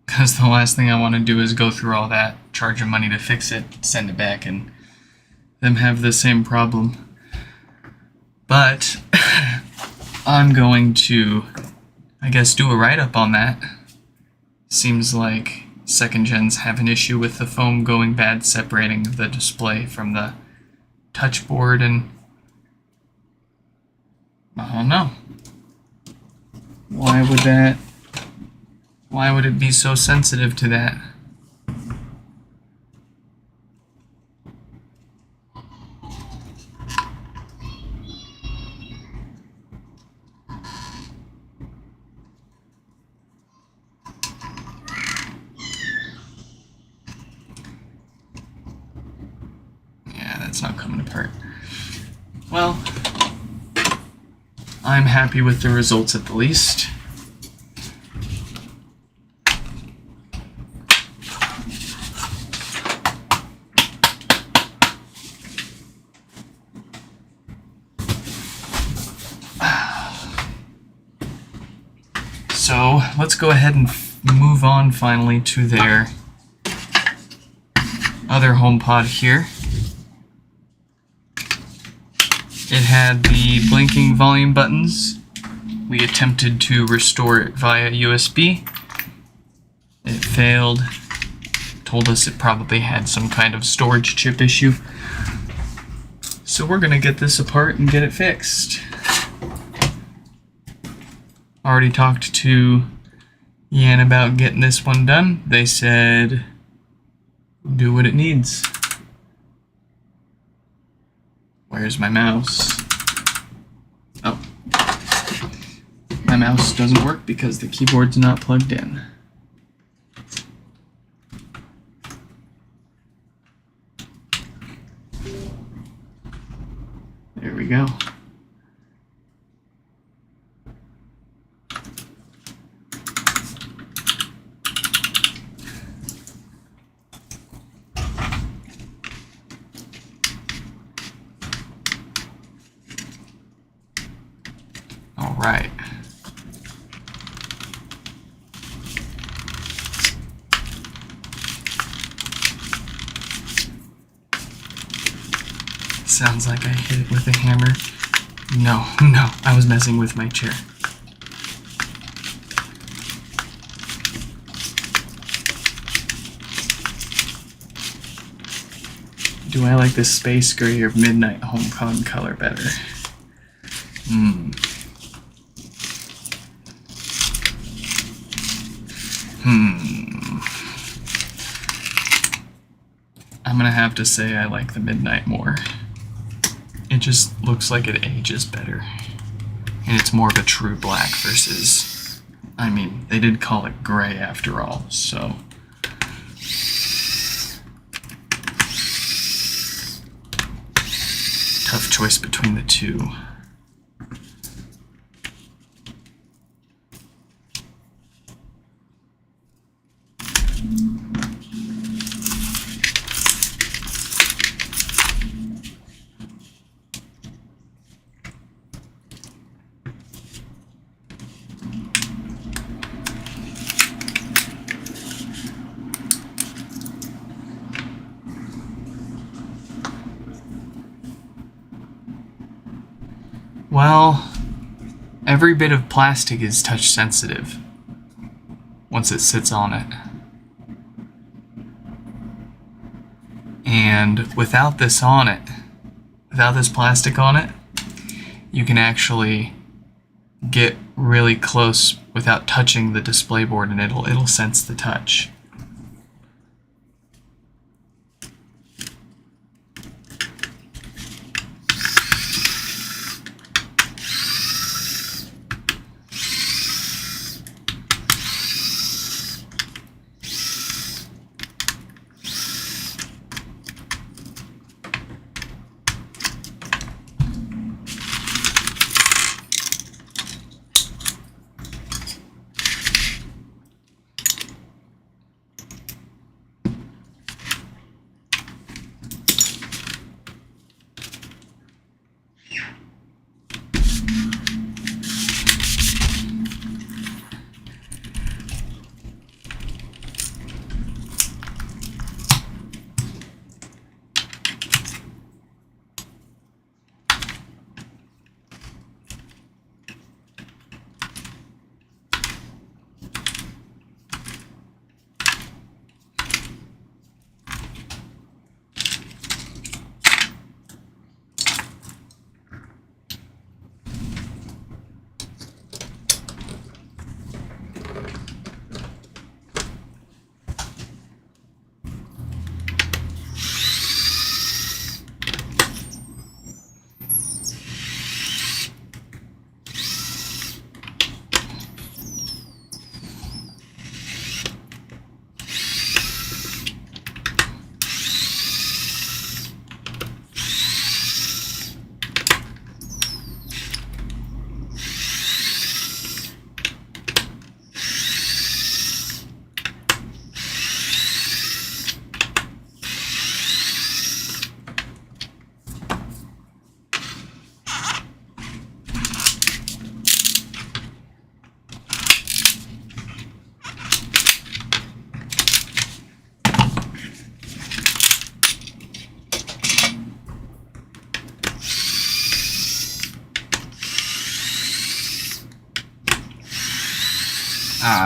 because the last thing I want to do is go through all that, charge them money to fix it, send it back, and them have the same problem. But I'm going to, I guess, do a write-up on that. Seems like second gens have an issue with the foam going bad, separating the display from the touch board, and I don't know. Why would it be so sensitive to that? Yeah, that's not coming apart. Well, I'm happy with the results at the least. So let's go ahead and move on finally to their other HomePod here. It had the blinking volume buttons. We attempted to restore it via USB. It failed. Told us it probably had some kind of storage chip issue. So we're gonna get this apart and get it fixed. Already talked to Yan about getting this one done. They said, do what it needs. Where's my mouse? Oh. My mouse doesn't work because the keyboard's not plugged in. There we go. All right. Sounds like I hit it with a hammer. No, I was messing with my chair. Do I like the space gray or midnight HomePod color better? I'm gonna have to say I like the midnight more. It just looks like it ages better. And it's more of a true black versus, I mean, they did call it gray after all, so. tough choice between the two. Well, every bit of plastic is touch sensitive once it sits on it. And without this on it, without this plastic on it, you can actually get really close without touching the display board, and it'll sense the touch.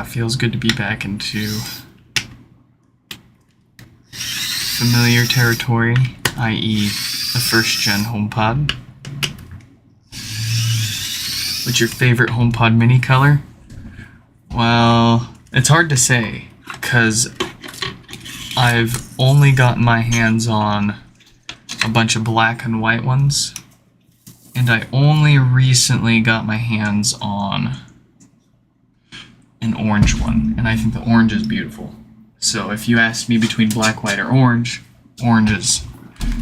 Feels good to be back into familiar territory, i.e. the first-gen HomePod. What's your favorite HomePod mini color? Well, it's hard to say, because I've only gotten my hands on a bunch of black and white ones, and I only recently got my hands on an orange one, and I think the orange is beautiful. So if you ask me between black, white, or orange, orange is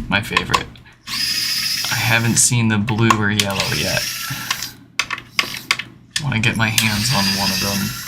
my favorite. I haven't seen the blue or yellow yet. I want to get my hands on one of them.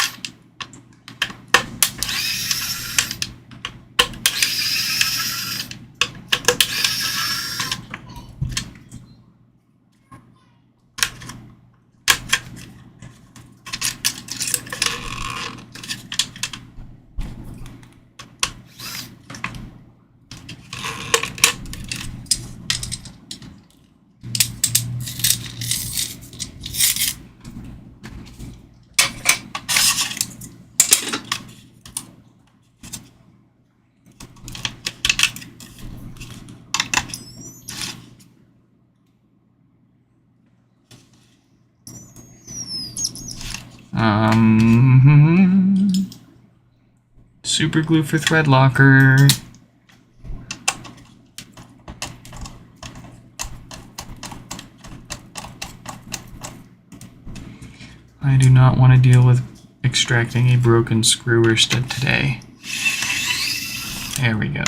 Super glue for thread locker. I do not want to deal with extracting a broken screw or stud today. There we go.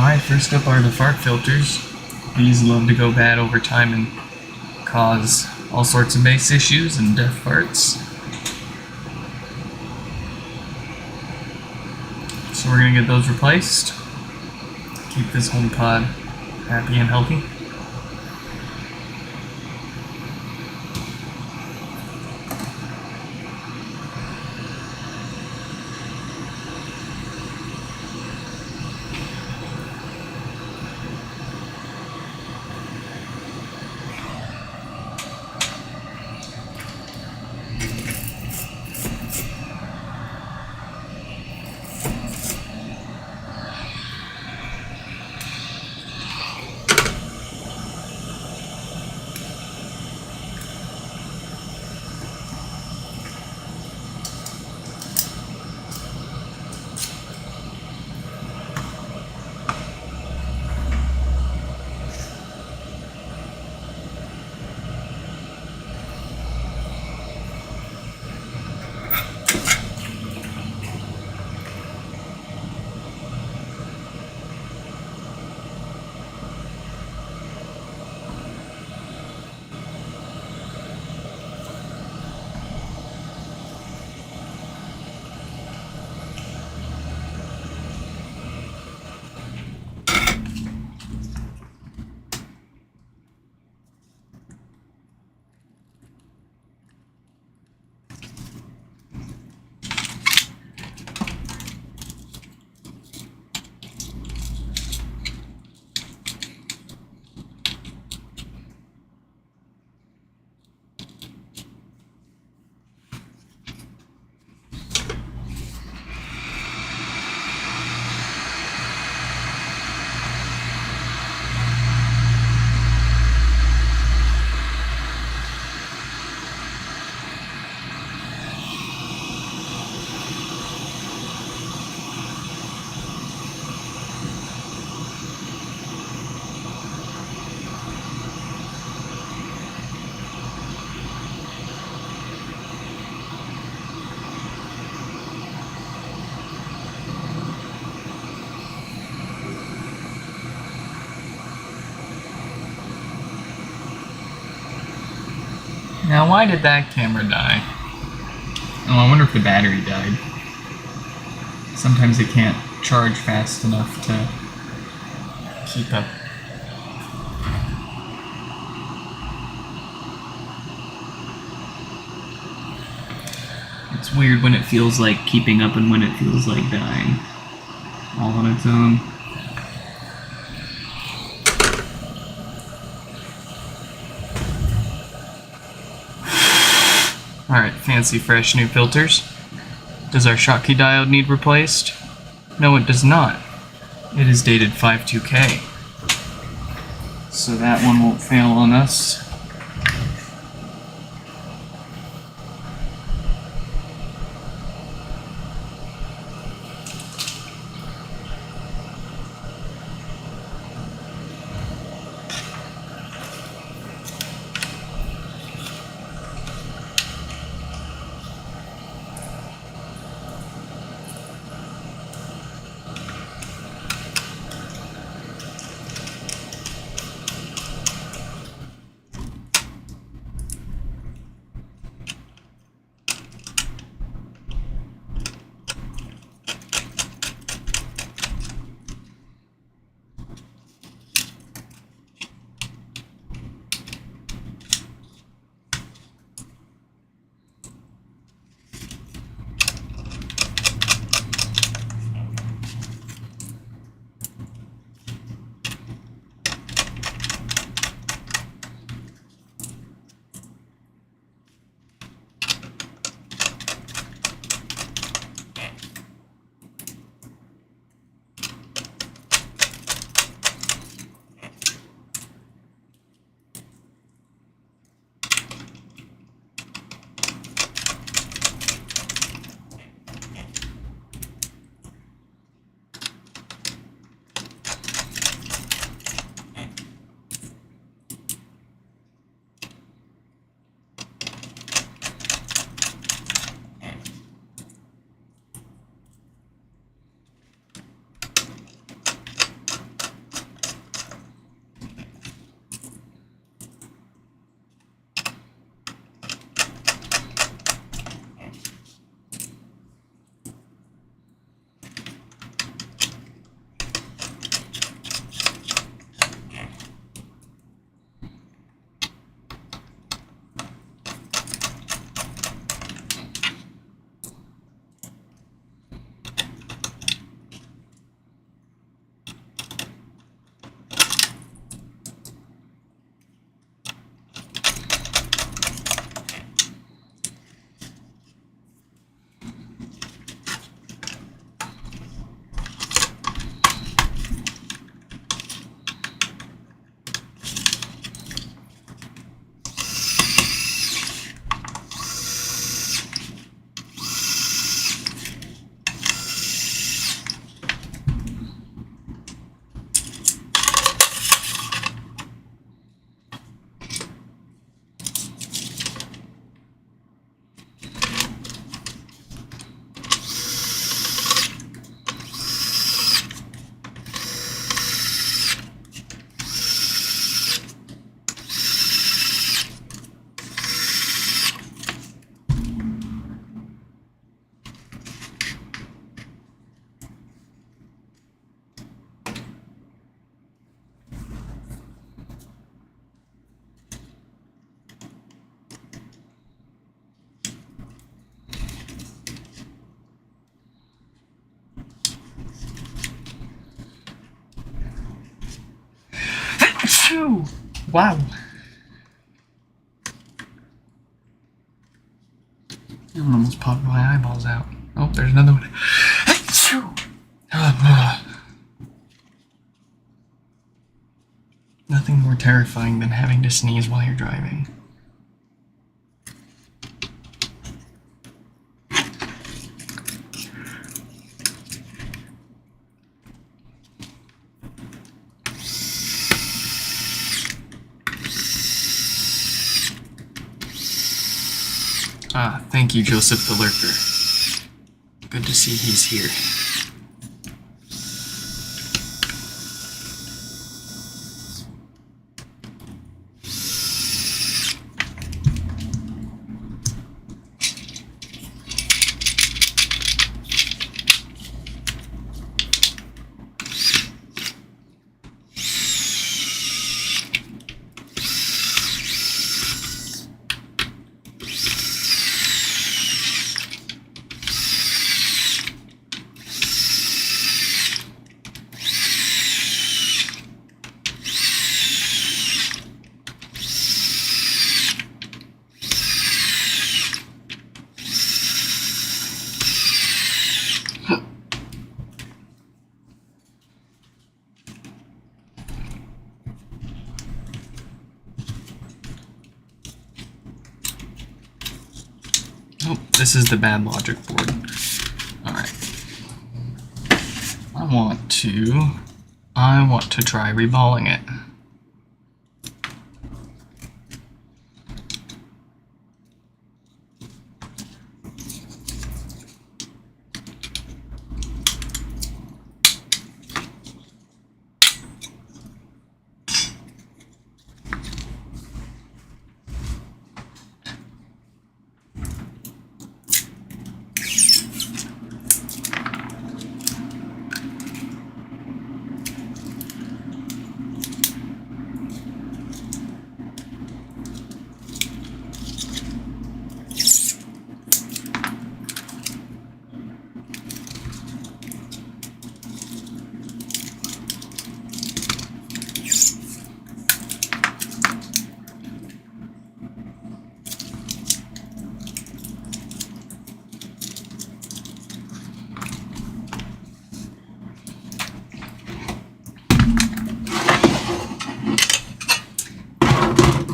Alright, first up are the fart filters. These love to go bad over time and cause all sorts of bass issues and death farts. So we're going to get those replaced. Keep this HomePod happy and healthy. Now, why did that camera die? Oh, I wonder if the battery died. Sometimes it can't charge fast enough to keep up. It's weird when it feels like keeping up and when it feels like dying. All on its own. Alright, fancy fresh new filters. Does our Schottky diode need replaced? No, it does not. It is dated 52K. So that one won't fail on us. Achoo! Wow. I almost popped my eyeballs out. Oh, there's another one. Achoo! Nothing more terrifying than having to sneeze while you're driving. Ah, thank you, Joseph the Lurker. Good to see he's here. Oh, this is the bad logic board. Alright. I want to try reballing it.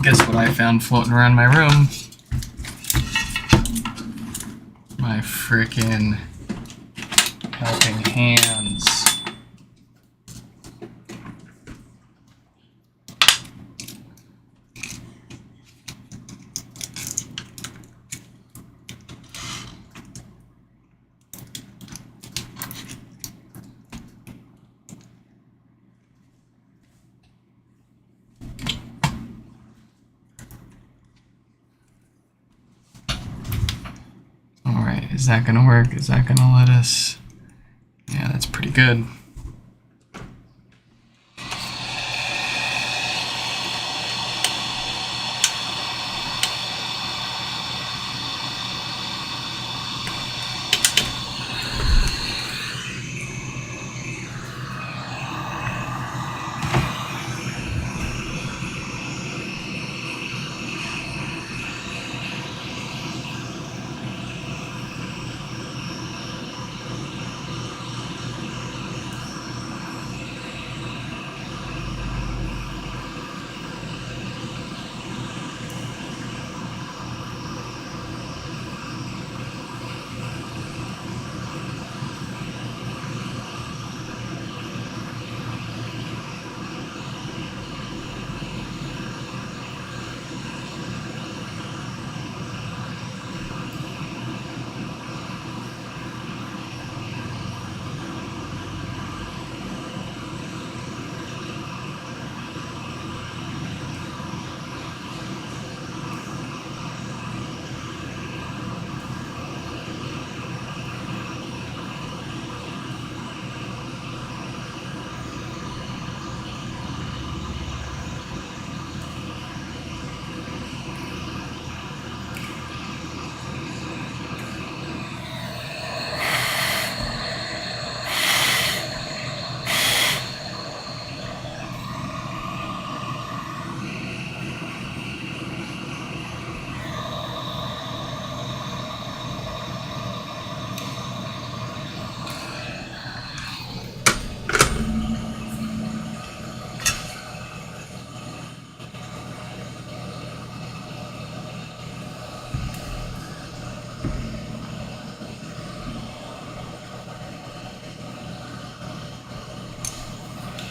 Guess what I found floating around my room? My frickin' helping hands. Alright, is that gonna work? Is that gonna let us? Yeah, that's pretty good.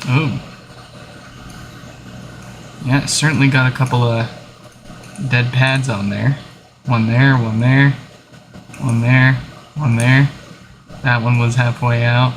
Oh. Yeah, it's certainly got a couple of dead pads on there. One there, one there, one there, one there. That one was halfway out.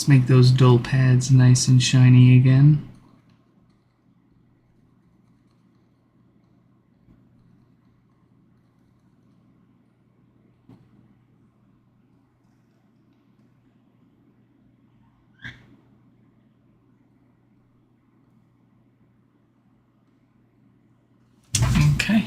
Let's make those dull pads nice and shiny again. Okay.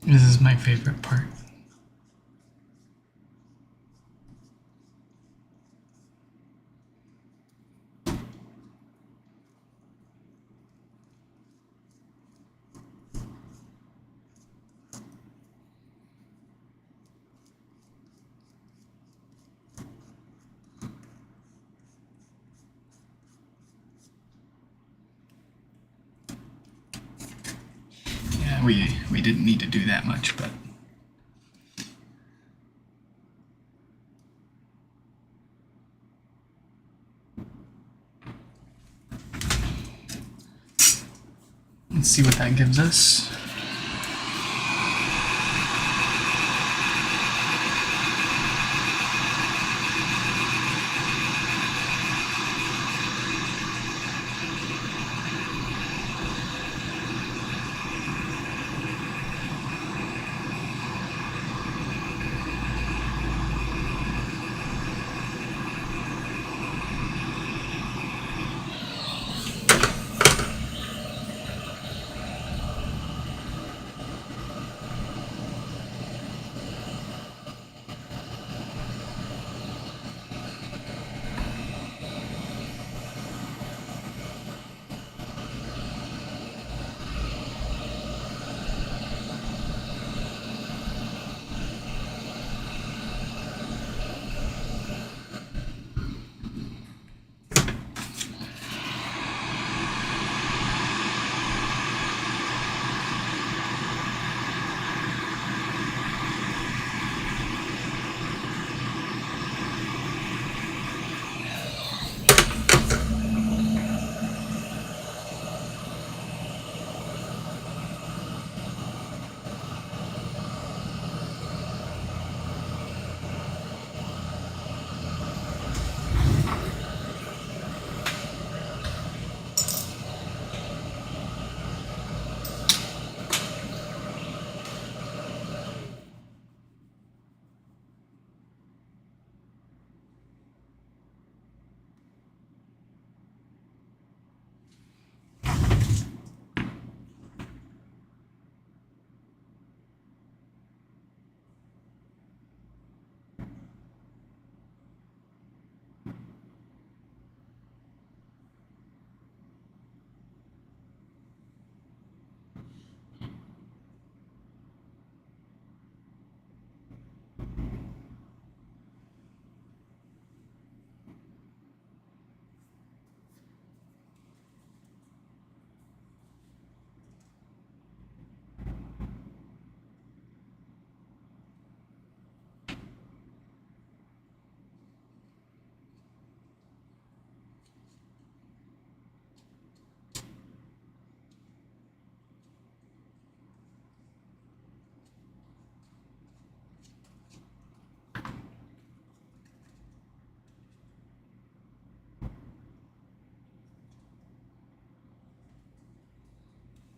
This is my favorite part. Yeah, we didn't need to do that much, but let's see what that gives us.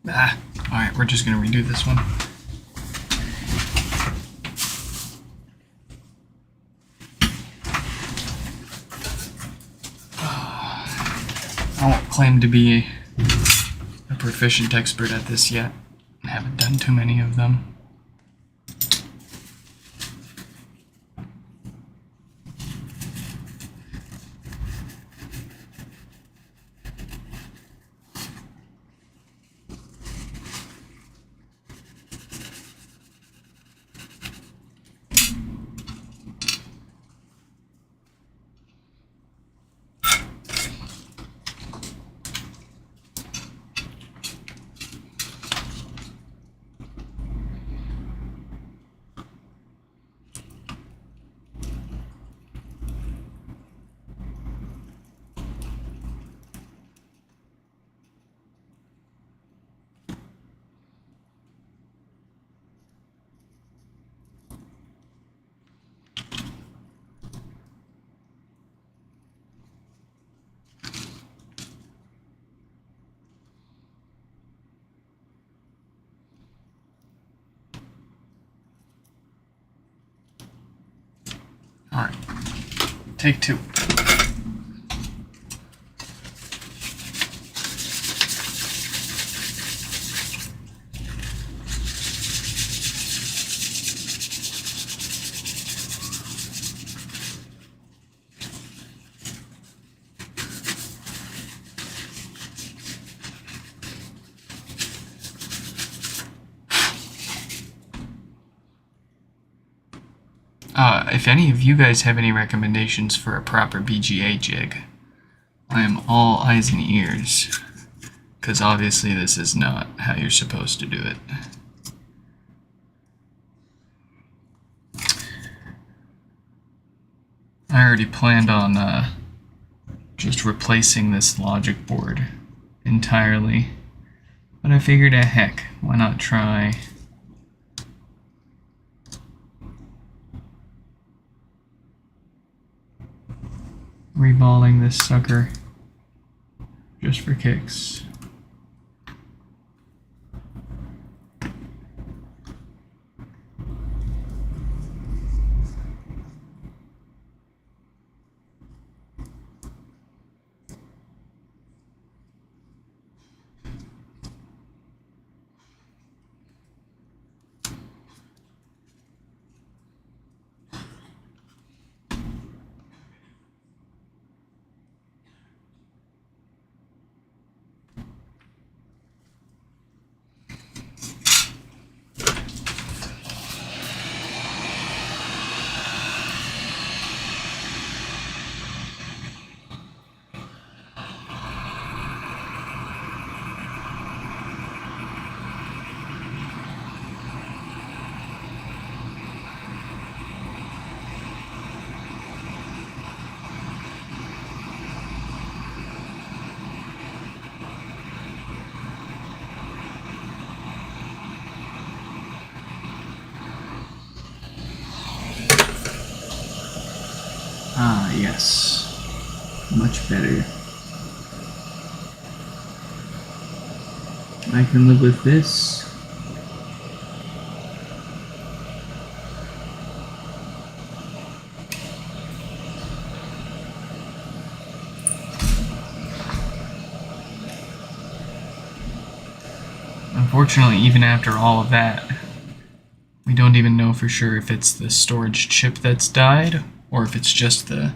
Alright, we're just gonna redo this one. I won't claim to be a proficient expert at this yet. I haven't done too many of them. Alright, take two. If any of you guys have any recommendations for a proper BGA jig, I am all eyes and ears, because obviously this is not how you're supposed to do it. I already planned on just replacing this logic board entirely, but I figured, heck, why not try reballing this sucker just for kicks. Ah, yes. Much better. I can live with this. Unfortunately, even after all of that, we don't even know for sure if it's the storage chip that's died or if it's just the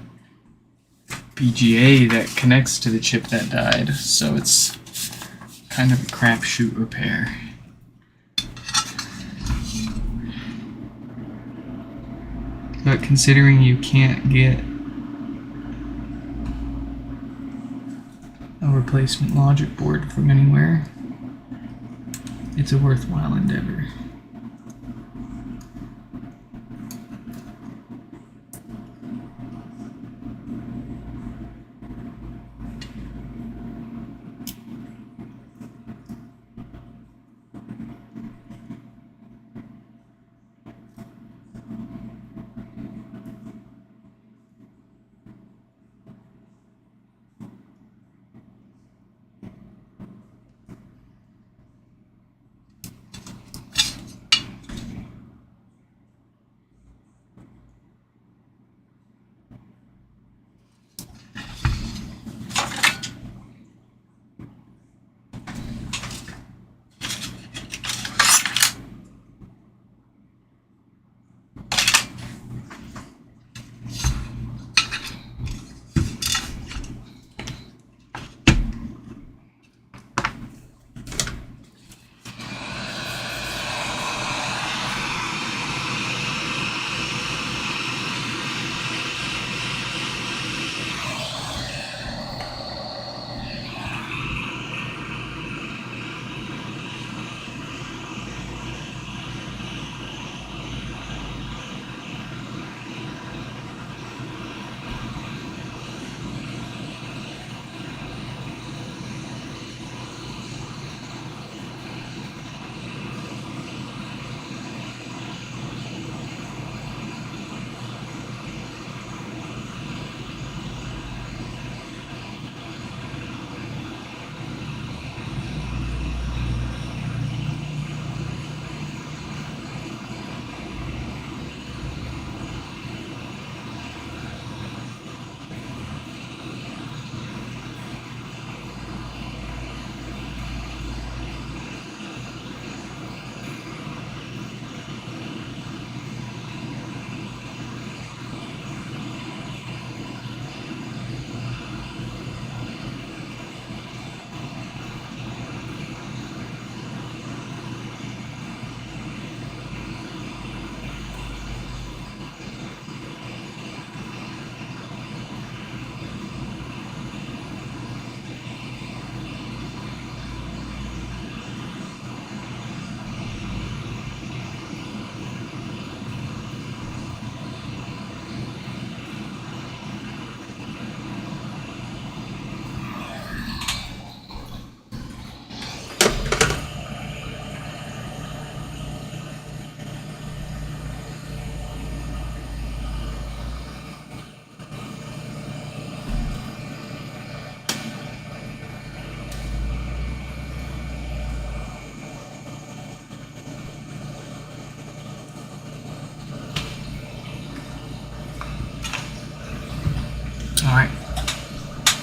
BGA that connects to the chip that died, so it's kind of a crapshoot repair. But considering you can't get a replacement logic board from anywhere, it's a worthwhile endeavor.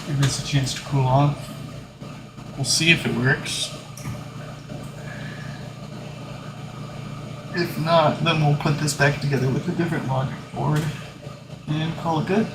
Give this a chance to cool off. We'll see if it works. If not, then we'll put this back together with a different logic board and call it good.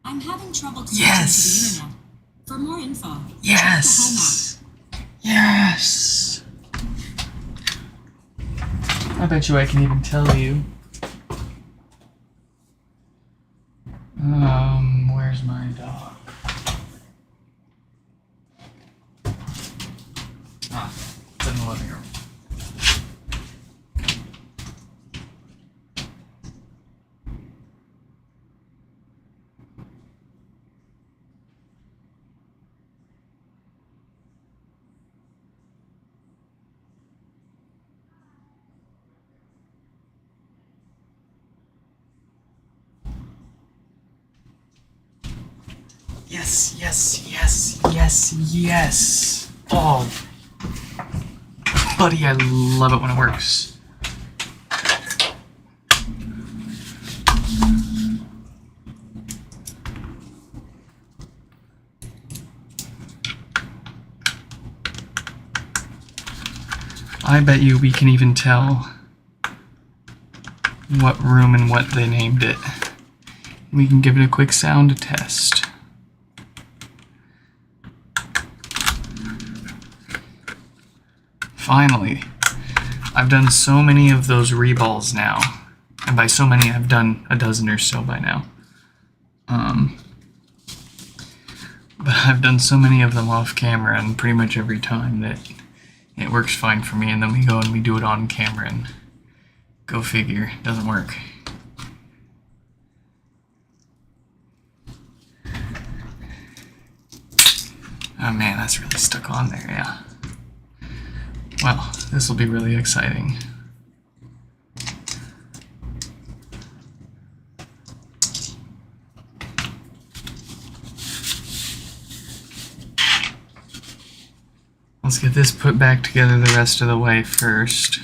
I'm having trouble connecting Yes. to the internet. For more info, Yes. Yes. I bet you I can even tell you. Where's my dog? Ah, it's in the living room. Yes, yes, yes, yes, yes. Oh, buddy, I love it when it works. I bet you we can even tell what room and what they named it. We can give it a quick sound test. Finally, I've done so many of those reballs now, and by so many I've done a dozen or so by now. But I've done so many of them off camera and pretty much every time that it works fine for me, and then we go and we do it on camera and go figure, it doesn't work. Oh man, that's really stuck on there, yeah. Well, this will be really exciting. Let's get this put back together the rest of the way first.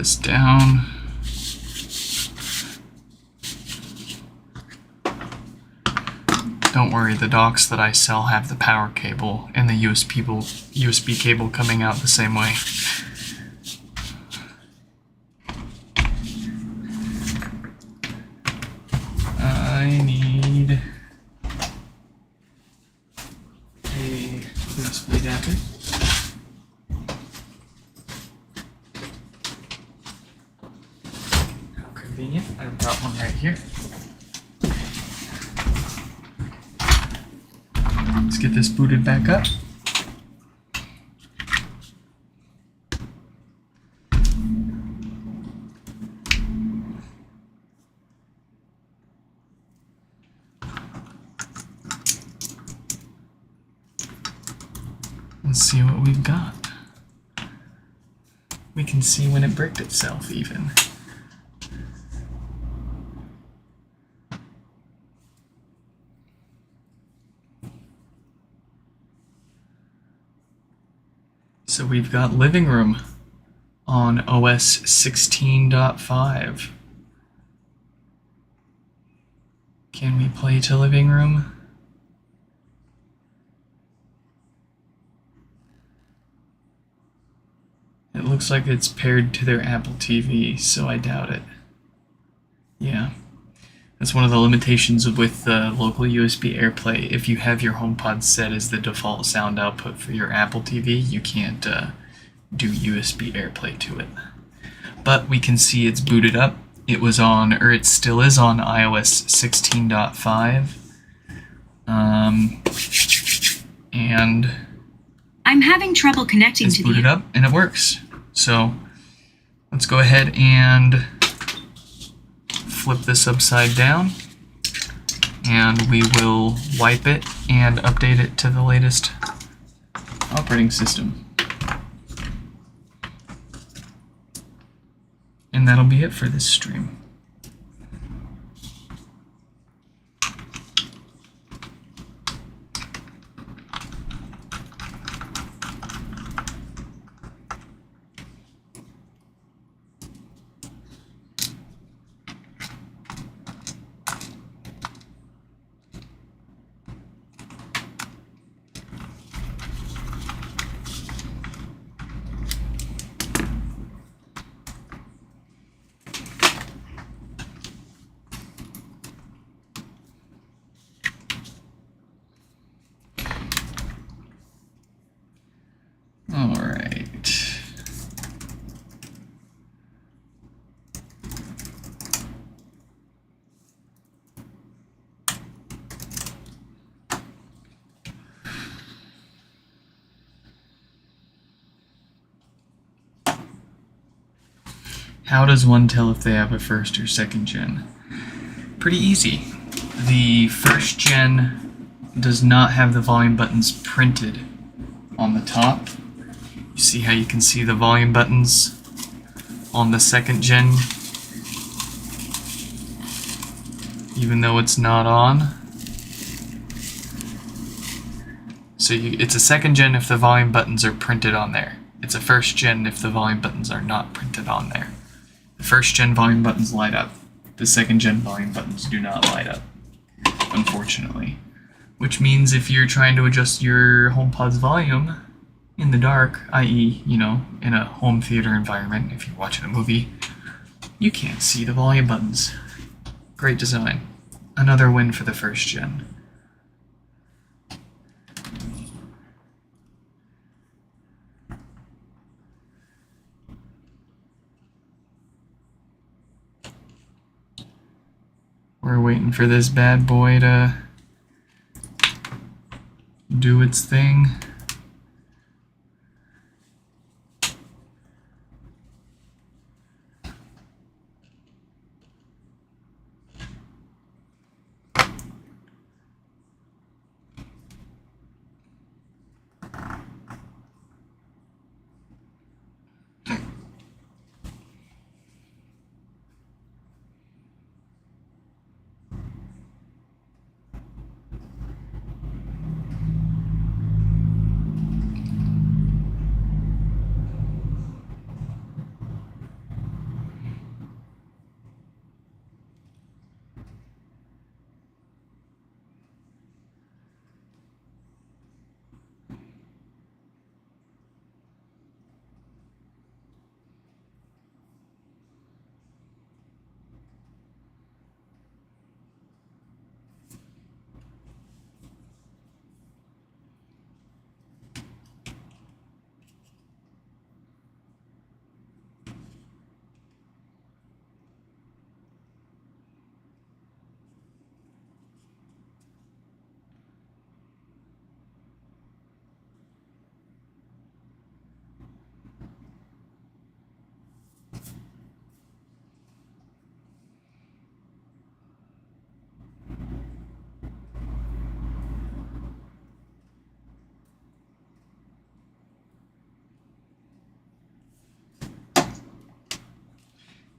this down. Don't worry, the docks that I sell have the power cable and the USB cable coming out the same way. I need a USB adapter. How convenient. I've got one right here. Let's get this booted back up. Let's see what we've got. We can see when it bricked itself even. So we've got living room on OS 16.5. Can we play to living room? It looks like it's paired to their Apple TV, so I doubt it. Yeah. That's one of the limitations with local USB AirPlay. If you have your HomePod set as the default sound output for your Apple TV, you can't do USB AirPlay to it. But we can see it's booted up. It was on, or it still is on iOS 16.5. And I'm having trouble connecting to the... It's booted up and it works. So let's go ahead and flip this upside down, and we will wipe it and update it to the latest operating system. And that'll be it for this stream. All right. How does one tell if they have a first or second gen? Pretty easy. The first gen does not have the volume buttons printed on the top. You see how you can see the volume buttons on the second gen, even though it's not on. So it's a second gen if the volume buttons are printed on there. It's a first gen if the volume buttons are not printed on there. The first gen volume buttons light up. The second gen volume buttons do not light up, unfortunately. Which means if you're trying to adjust your HomePod's volume in the dark, i.e., you know, in a home theater environment, if you're watching a movie, you can't see the volume buttons. Great design. Another win for the first gen. We're waiting for this bad boy to do its thing.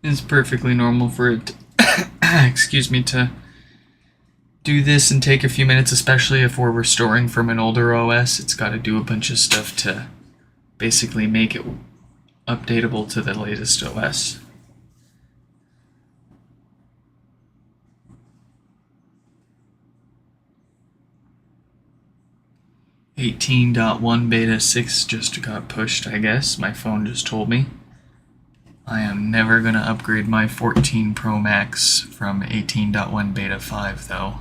It's perfectly normal for it to, excuse me, to do this and take a few minutes, especially if we're restoring from an older OS. It's got to do a bunch of stuff to basically make it updatable to the latest OS. .1 beta 6 just got pushed, I guess. My phone just told me. I am never going to upgrade my 14 Pro Max from 18.1 beta 5 though.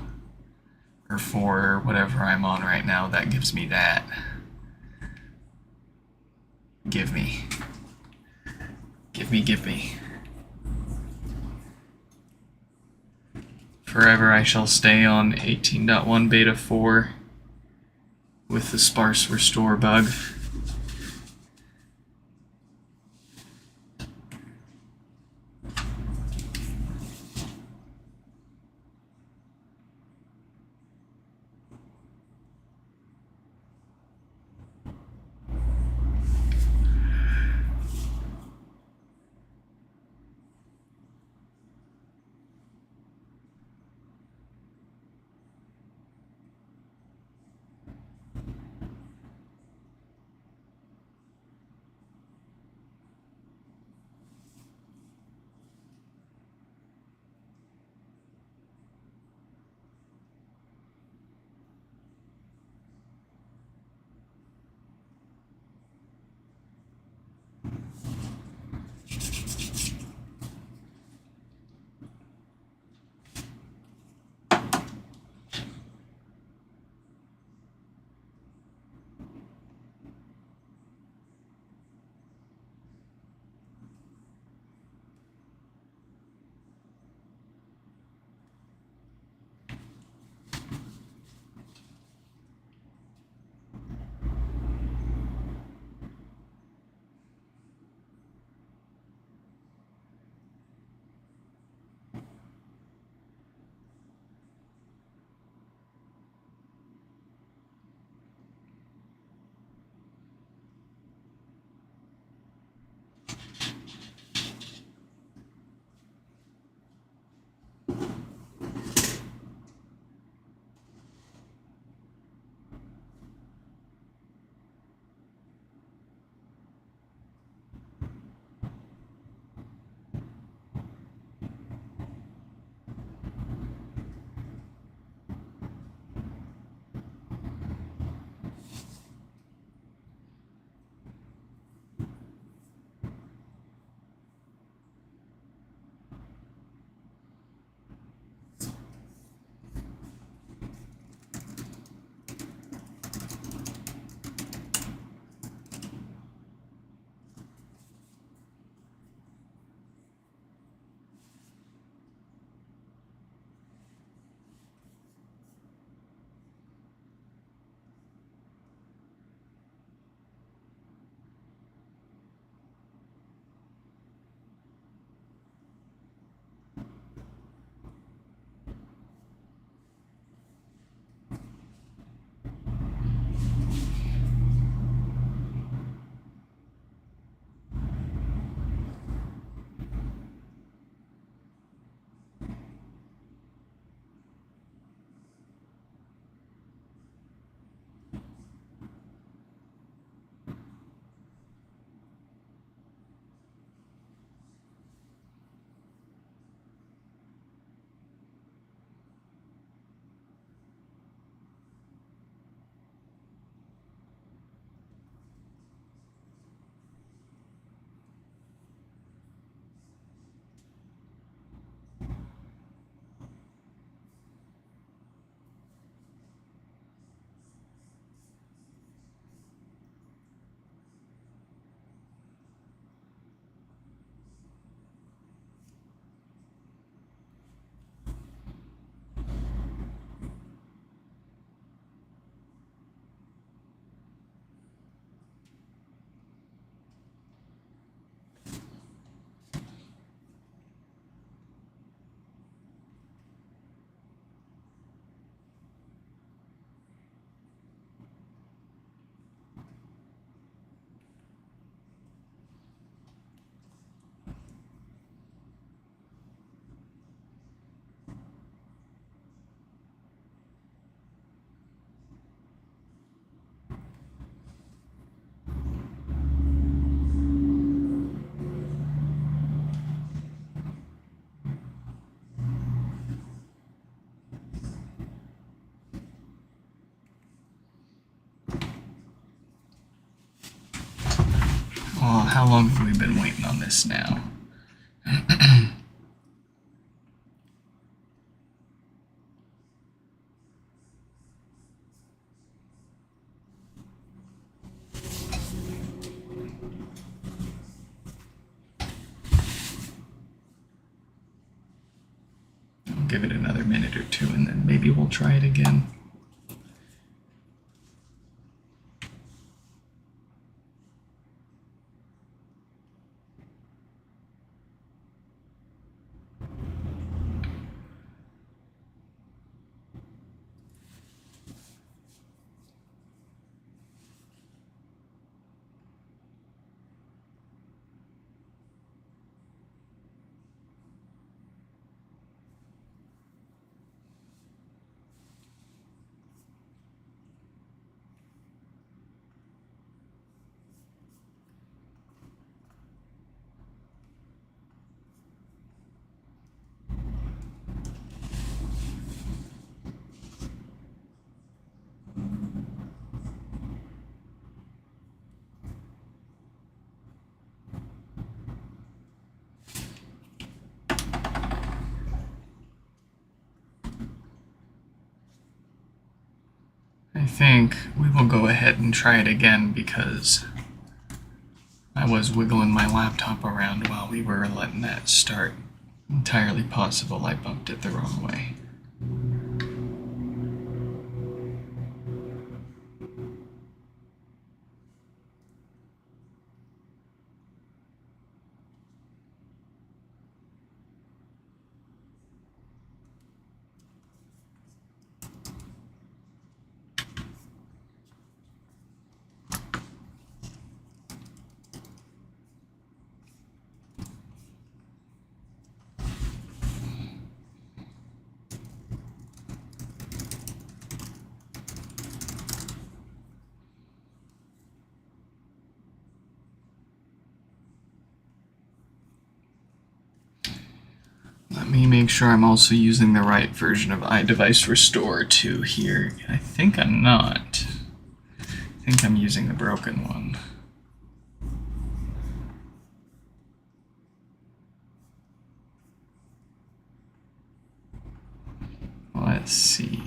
Or 4 or whatever I'm on right now. That gives me that. Give me. Give me, give me. Forever I shall stay on 18.1 beta 4 with the sparse restore bug. how long have we been waiting on this now? I'll give it another minute or two and then maybe we'll try it again. I think we will go ahead and try it again because I was wiggling my laptop around while we were letting that start. Entirely possible I bumped it the wrong way. Let me make sure I'm also using the right version of iDevice Restore 2 here. I think I'm not. I think I'm using the broken one. Let's see.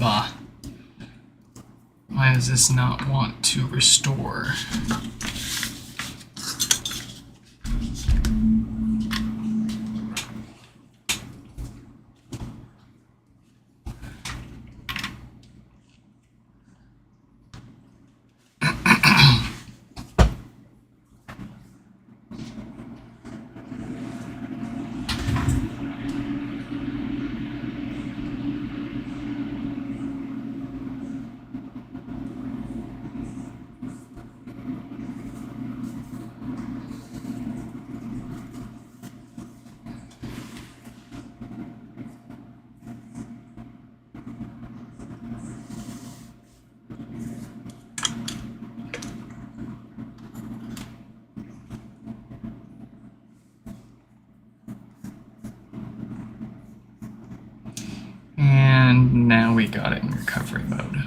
Bah. Why does this not want to restore? And now we got it in recovery mode.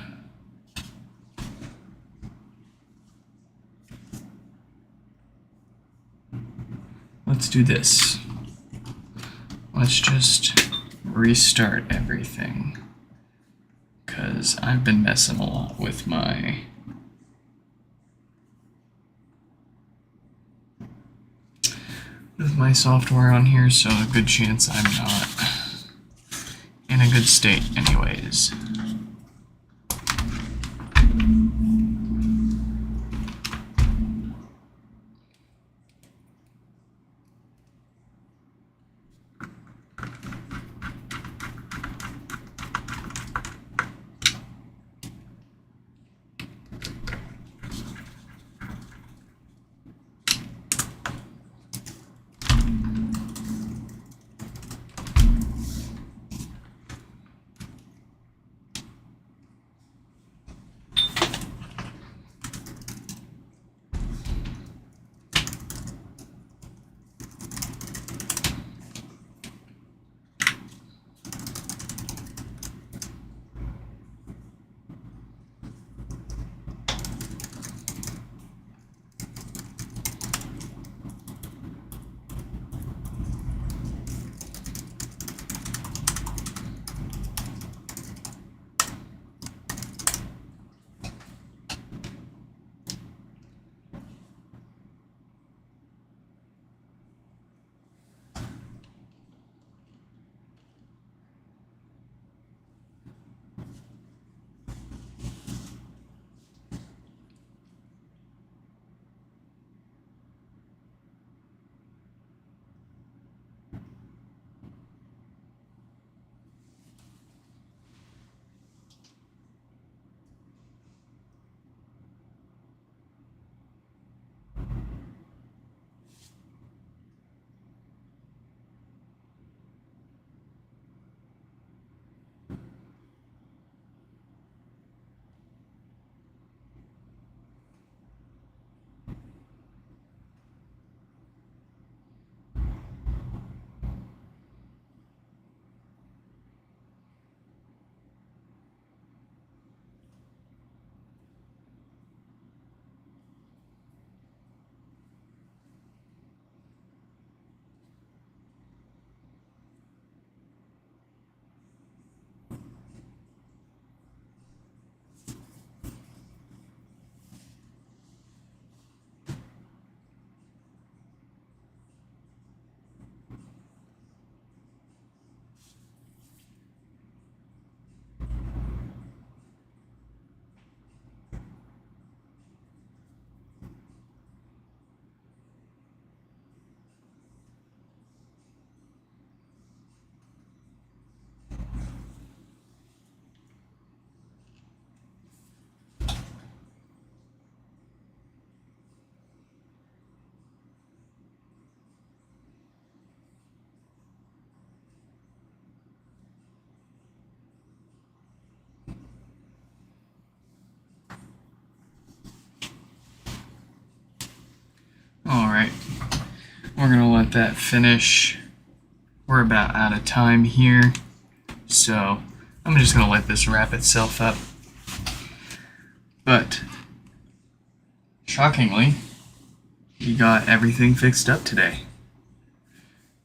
Let's do this. Let's just restart everything, because I've been messing a lot with my software on here, so a good chance I'm not in a good state anyways. Alright, we're gonna let that finish. We're about out of time here, so I'm just gonna let this wrap itself up. But shockingly, we got everything fixed up today.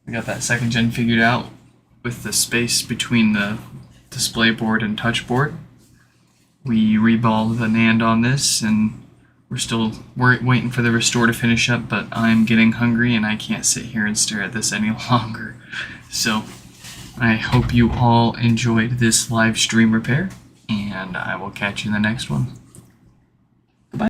We got that second gen figured out with the space between the display board and touch board. We reballed the NAND on this, and we're waiting for the restore to finish up, but I'm getting hungry and I can't sit here and stare at this any longer. So I hope you all enjoyed this live stream repair, and I will catch you in the next one.